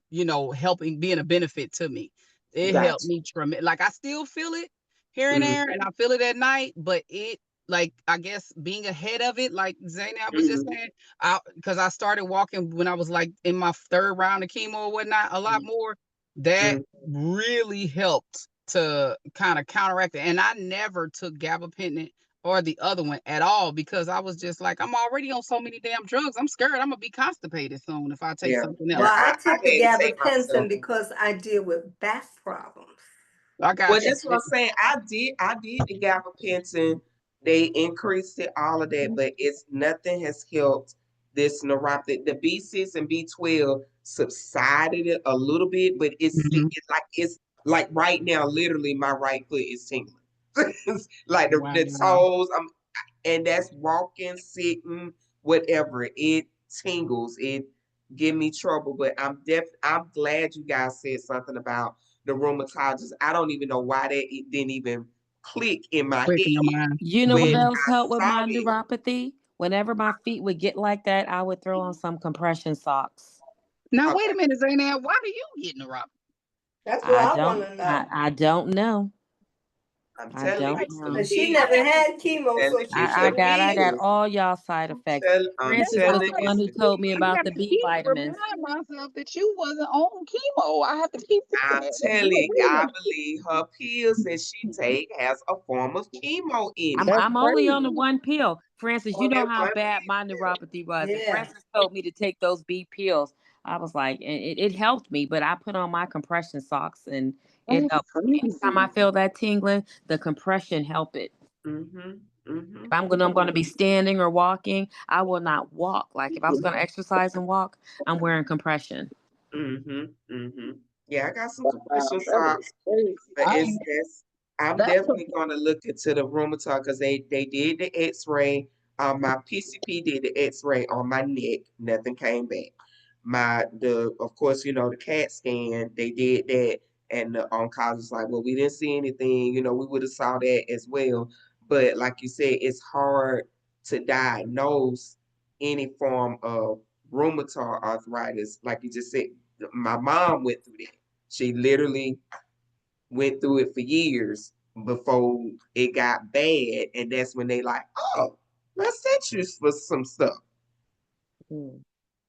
helping being a benefit to me. It helped Gotcha. me tremendous. Like I still feel it here and there, Mm-hmm. and I feel it at night, but like I guess being ahead of it, like Zaynab was just Mm-hmm. saying, because I started walking when I was like in my third round of chemo or whatnot, a lot more. That Mm-hmm. really helped to kind of counteract it. And I never took gabapentin or the other one at all because I was just like, I'm already on so many damn drugs. I'm scared I'm gonna be constipated soon if I take Yeah. something Yeah. Well, else. I I take the had to take myself. gabapentin because I deal with back problems. I Well, got you. that's what I'm saying. I did the gabapentin. They increased it, all of that, but it's nothing has helped this neuropathy. The B6 and B12 subsided it a little bit, but Mhm. it's like right now, literally my right foot is tingling. It's like the Wow. toes, and that's walking, sitting, whatever. It tingles. It give me trouble. But I'm glad you guys said something about the rheumatologist. I don't even know why that it didn't even click in my Quick in your head mind. You know what when Mhm. else I helped with saw my it. neuropathy? Whenever my feet would get like that, I would throw on some compression socks. Now wait Okay, a minute, Zaynab. Why do you get neuropathy? That's what I I want don't to I, know. I don't know. I'm I telling don't you, to know. But she me, never had chemo, telling so you, she I to shouldn't got I me, got either. all y'all side effects. I'm That's Francis why was I the telling gotta you, one who told me I about the gotta B keep vitamins. remind myself that you wasn't on chemo. I have to keep saying I'm that. telling you, I believe her pills that she take has a form of chemo in I'm it. That's I'm only on the crazy. one pill. Francis, you On know that how one bad my pill. neuropathy was. And Yeah. Francis told me to take those B pills. I was like, and it helped me, but I put on my compression socks and it That's helped. Anytime I crazy. feel that tingling, the compression help it. Mm-hmm. If Mm-hmm. I'm gonna be standing or walking, I will not walk. Like if I was gonna exercise and walk, I'm wearing compression. Mm-hmm. Mm-hmm. Yeah, I got some Wow, compression that is socks, crazy. but it's that's I'm That's definitely gonna look into the rheumatoid because they did the X-ray. My PCP did the X-ray on my neck, nothing came back. The of course, the CAT scan, they did that, and the oncologist like, well, we didn't see anything, we would have saw that as well. But like you said, it's hard to diagnose any form of rheumatoid arthritis. Like you just said, my mom went through that. She literally went through it for years before it got bad, and that's when they like, oh, let's set you for some stuff. Mm.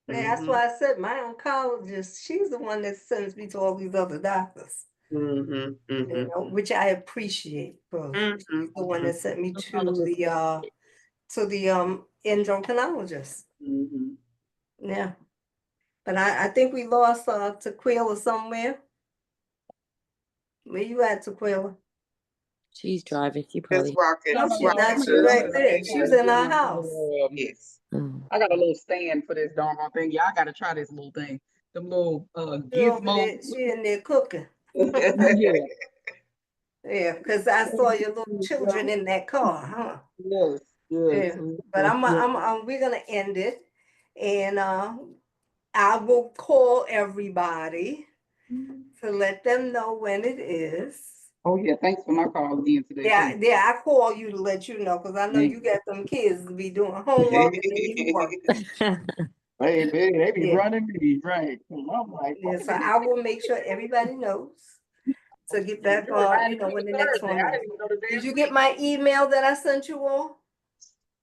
Yeah, that's Mm-hmm. why I said my oncologist, she's the one that sends me to all these other doctors, Mm-hmm. Mm-hmm. which I appreciate because she's the one Mm-hmm. that sent me to Oncologist is great. the endocrinologist. Mm-hmm. Yeah. But I think we lost Tequila somewhere. Where you at, Tequila? She's driving. She Just probably. walking, No, she's walking not. to She's the right there. station. She's in our house. Yes. Oh. I got a little stand for this doggone thing. Y'all gotta try this little thing. Them little She over gizmo. there. She in there cooking. Yeah. Yeah, because I saw your little children in that car, huh? Yes. Yes. Yeah. But we're gonna end it, and I will call everybody to let them know when it is. Oh yeah. Thanks for my call again today. Too. Yeah, I call you to let you know because I know you got them kids to be doing homework and then you work. Hey, they be Yeah. running me, right? And I'm like, Yeah, wait a so minute. I will make sure everybody knows to get back You were on, riding when the me next Thursday. one I is. didn't even know the Did damn you thing. get my email that I sent you all?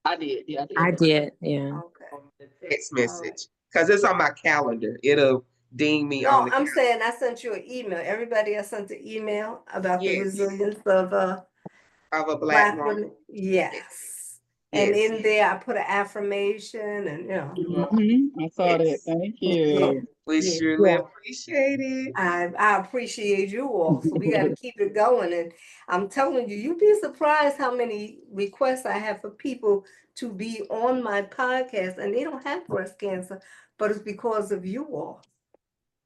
I did. Yeah, I did. I did. Yeah. Okay. Text message. Because it's on my calendar. It'll ding me on No, the I'm saying I sent you an email. Everybody, I sent an email about the Yes. resilience of of a Black Black woman. women. Yes. And Yes. in there, I put an affirmation and, I saw that. Yes. Thank yeah, you. We yeah. surely appreciate it. I appreciate you all. So we got to keep it going. And I'm telling you, you'd be surprised how many requests I have for people to be on my podcast, and they don't have breast cancer, but it's because of you all.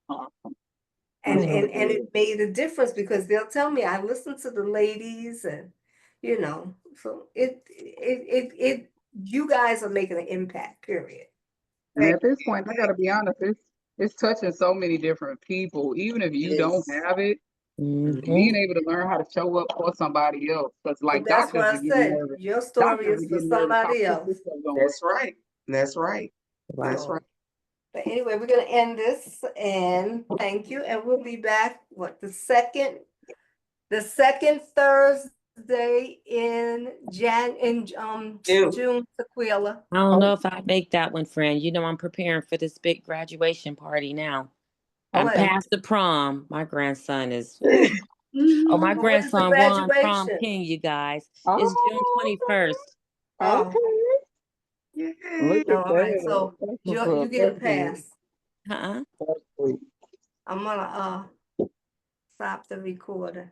Awesome. And Yeah. and it made a difference because they'll tell me I listen to the ladies, and so it you guys are making an impact, period. And at this point, I gotta be honest, it's touching so many different people. Even if you don't Yes. have it, Mhm. being able to learn how to show up for somebody else. Because But like that's doctors what are I getting said. nervous. Your story Doctors is are for getting nervous. How to somebody keep else. this stuff going. That's right. That's right. That's So, right. but anyway, we're gonna end this, and thank you, and we'll be back, the second Thursday in June. June, Sequila. I don't know Oh, if I make that one, friend. You know, I'm preparing for this big graduation party now. I'm When? past the prom. My grandson is. Ooh. Oh, my When is the grandson won prom graduation? king, you guys. It's June oh, 21st. Oh, okay. Yay. Look at all right. that. So That's what's you up. get a That's good. pass. Uh-uh. That's sweet. I'm gonna stop the recorder.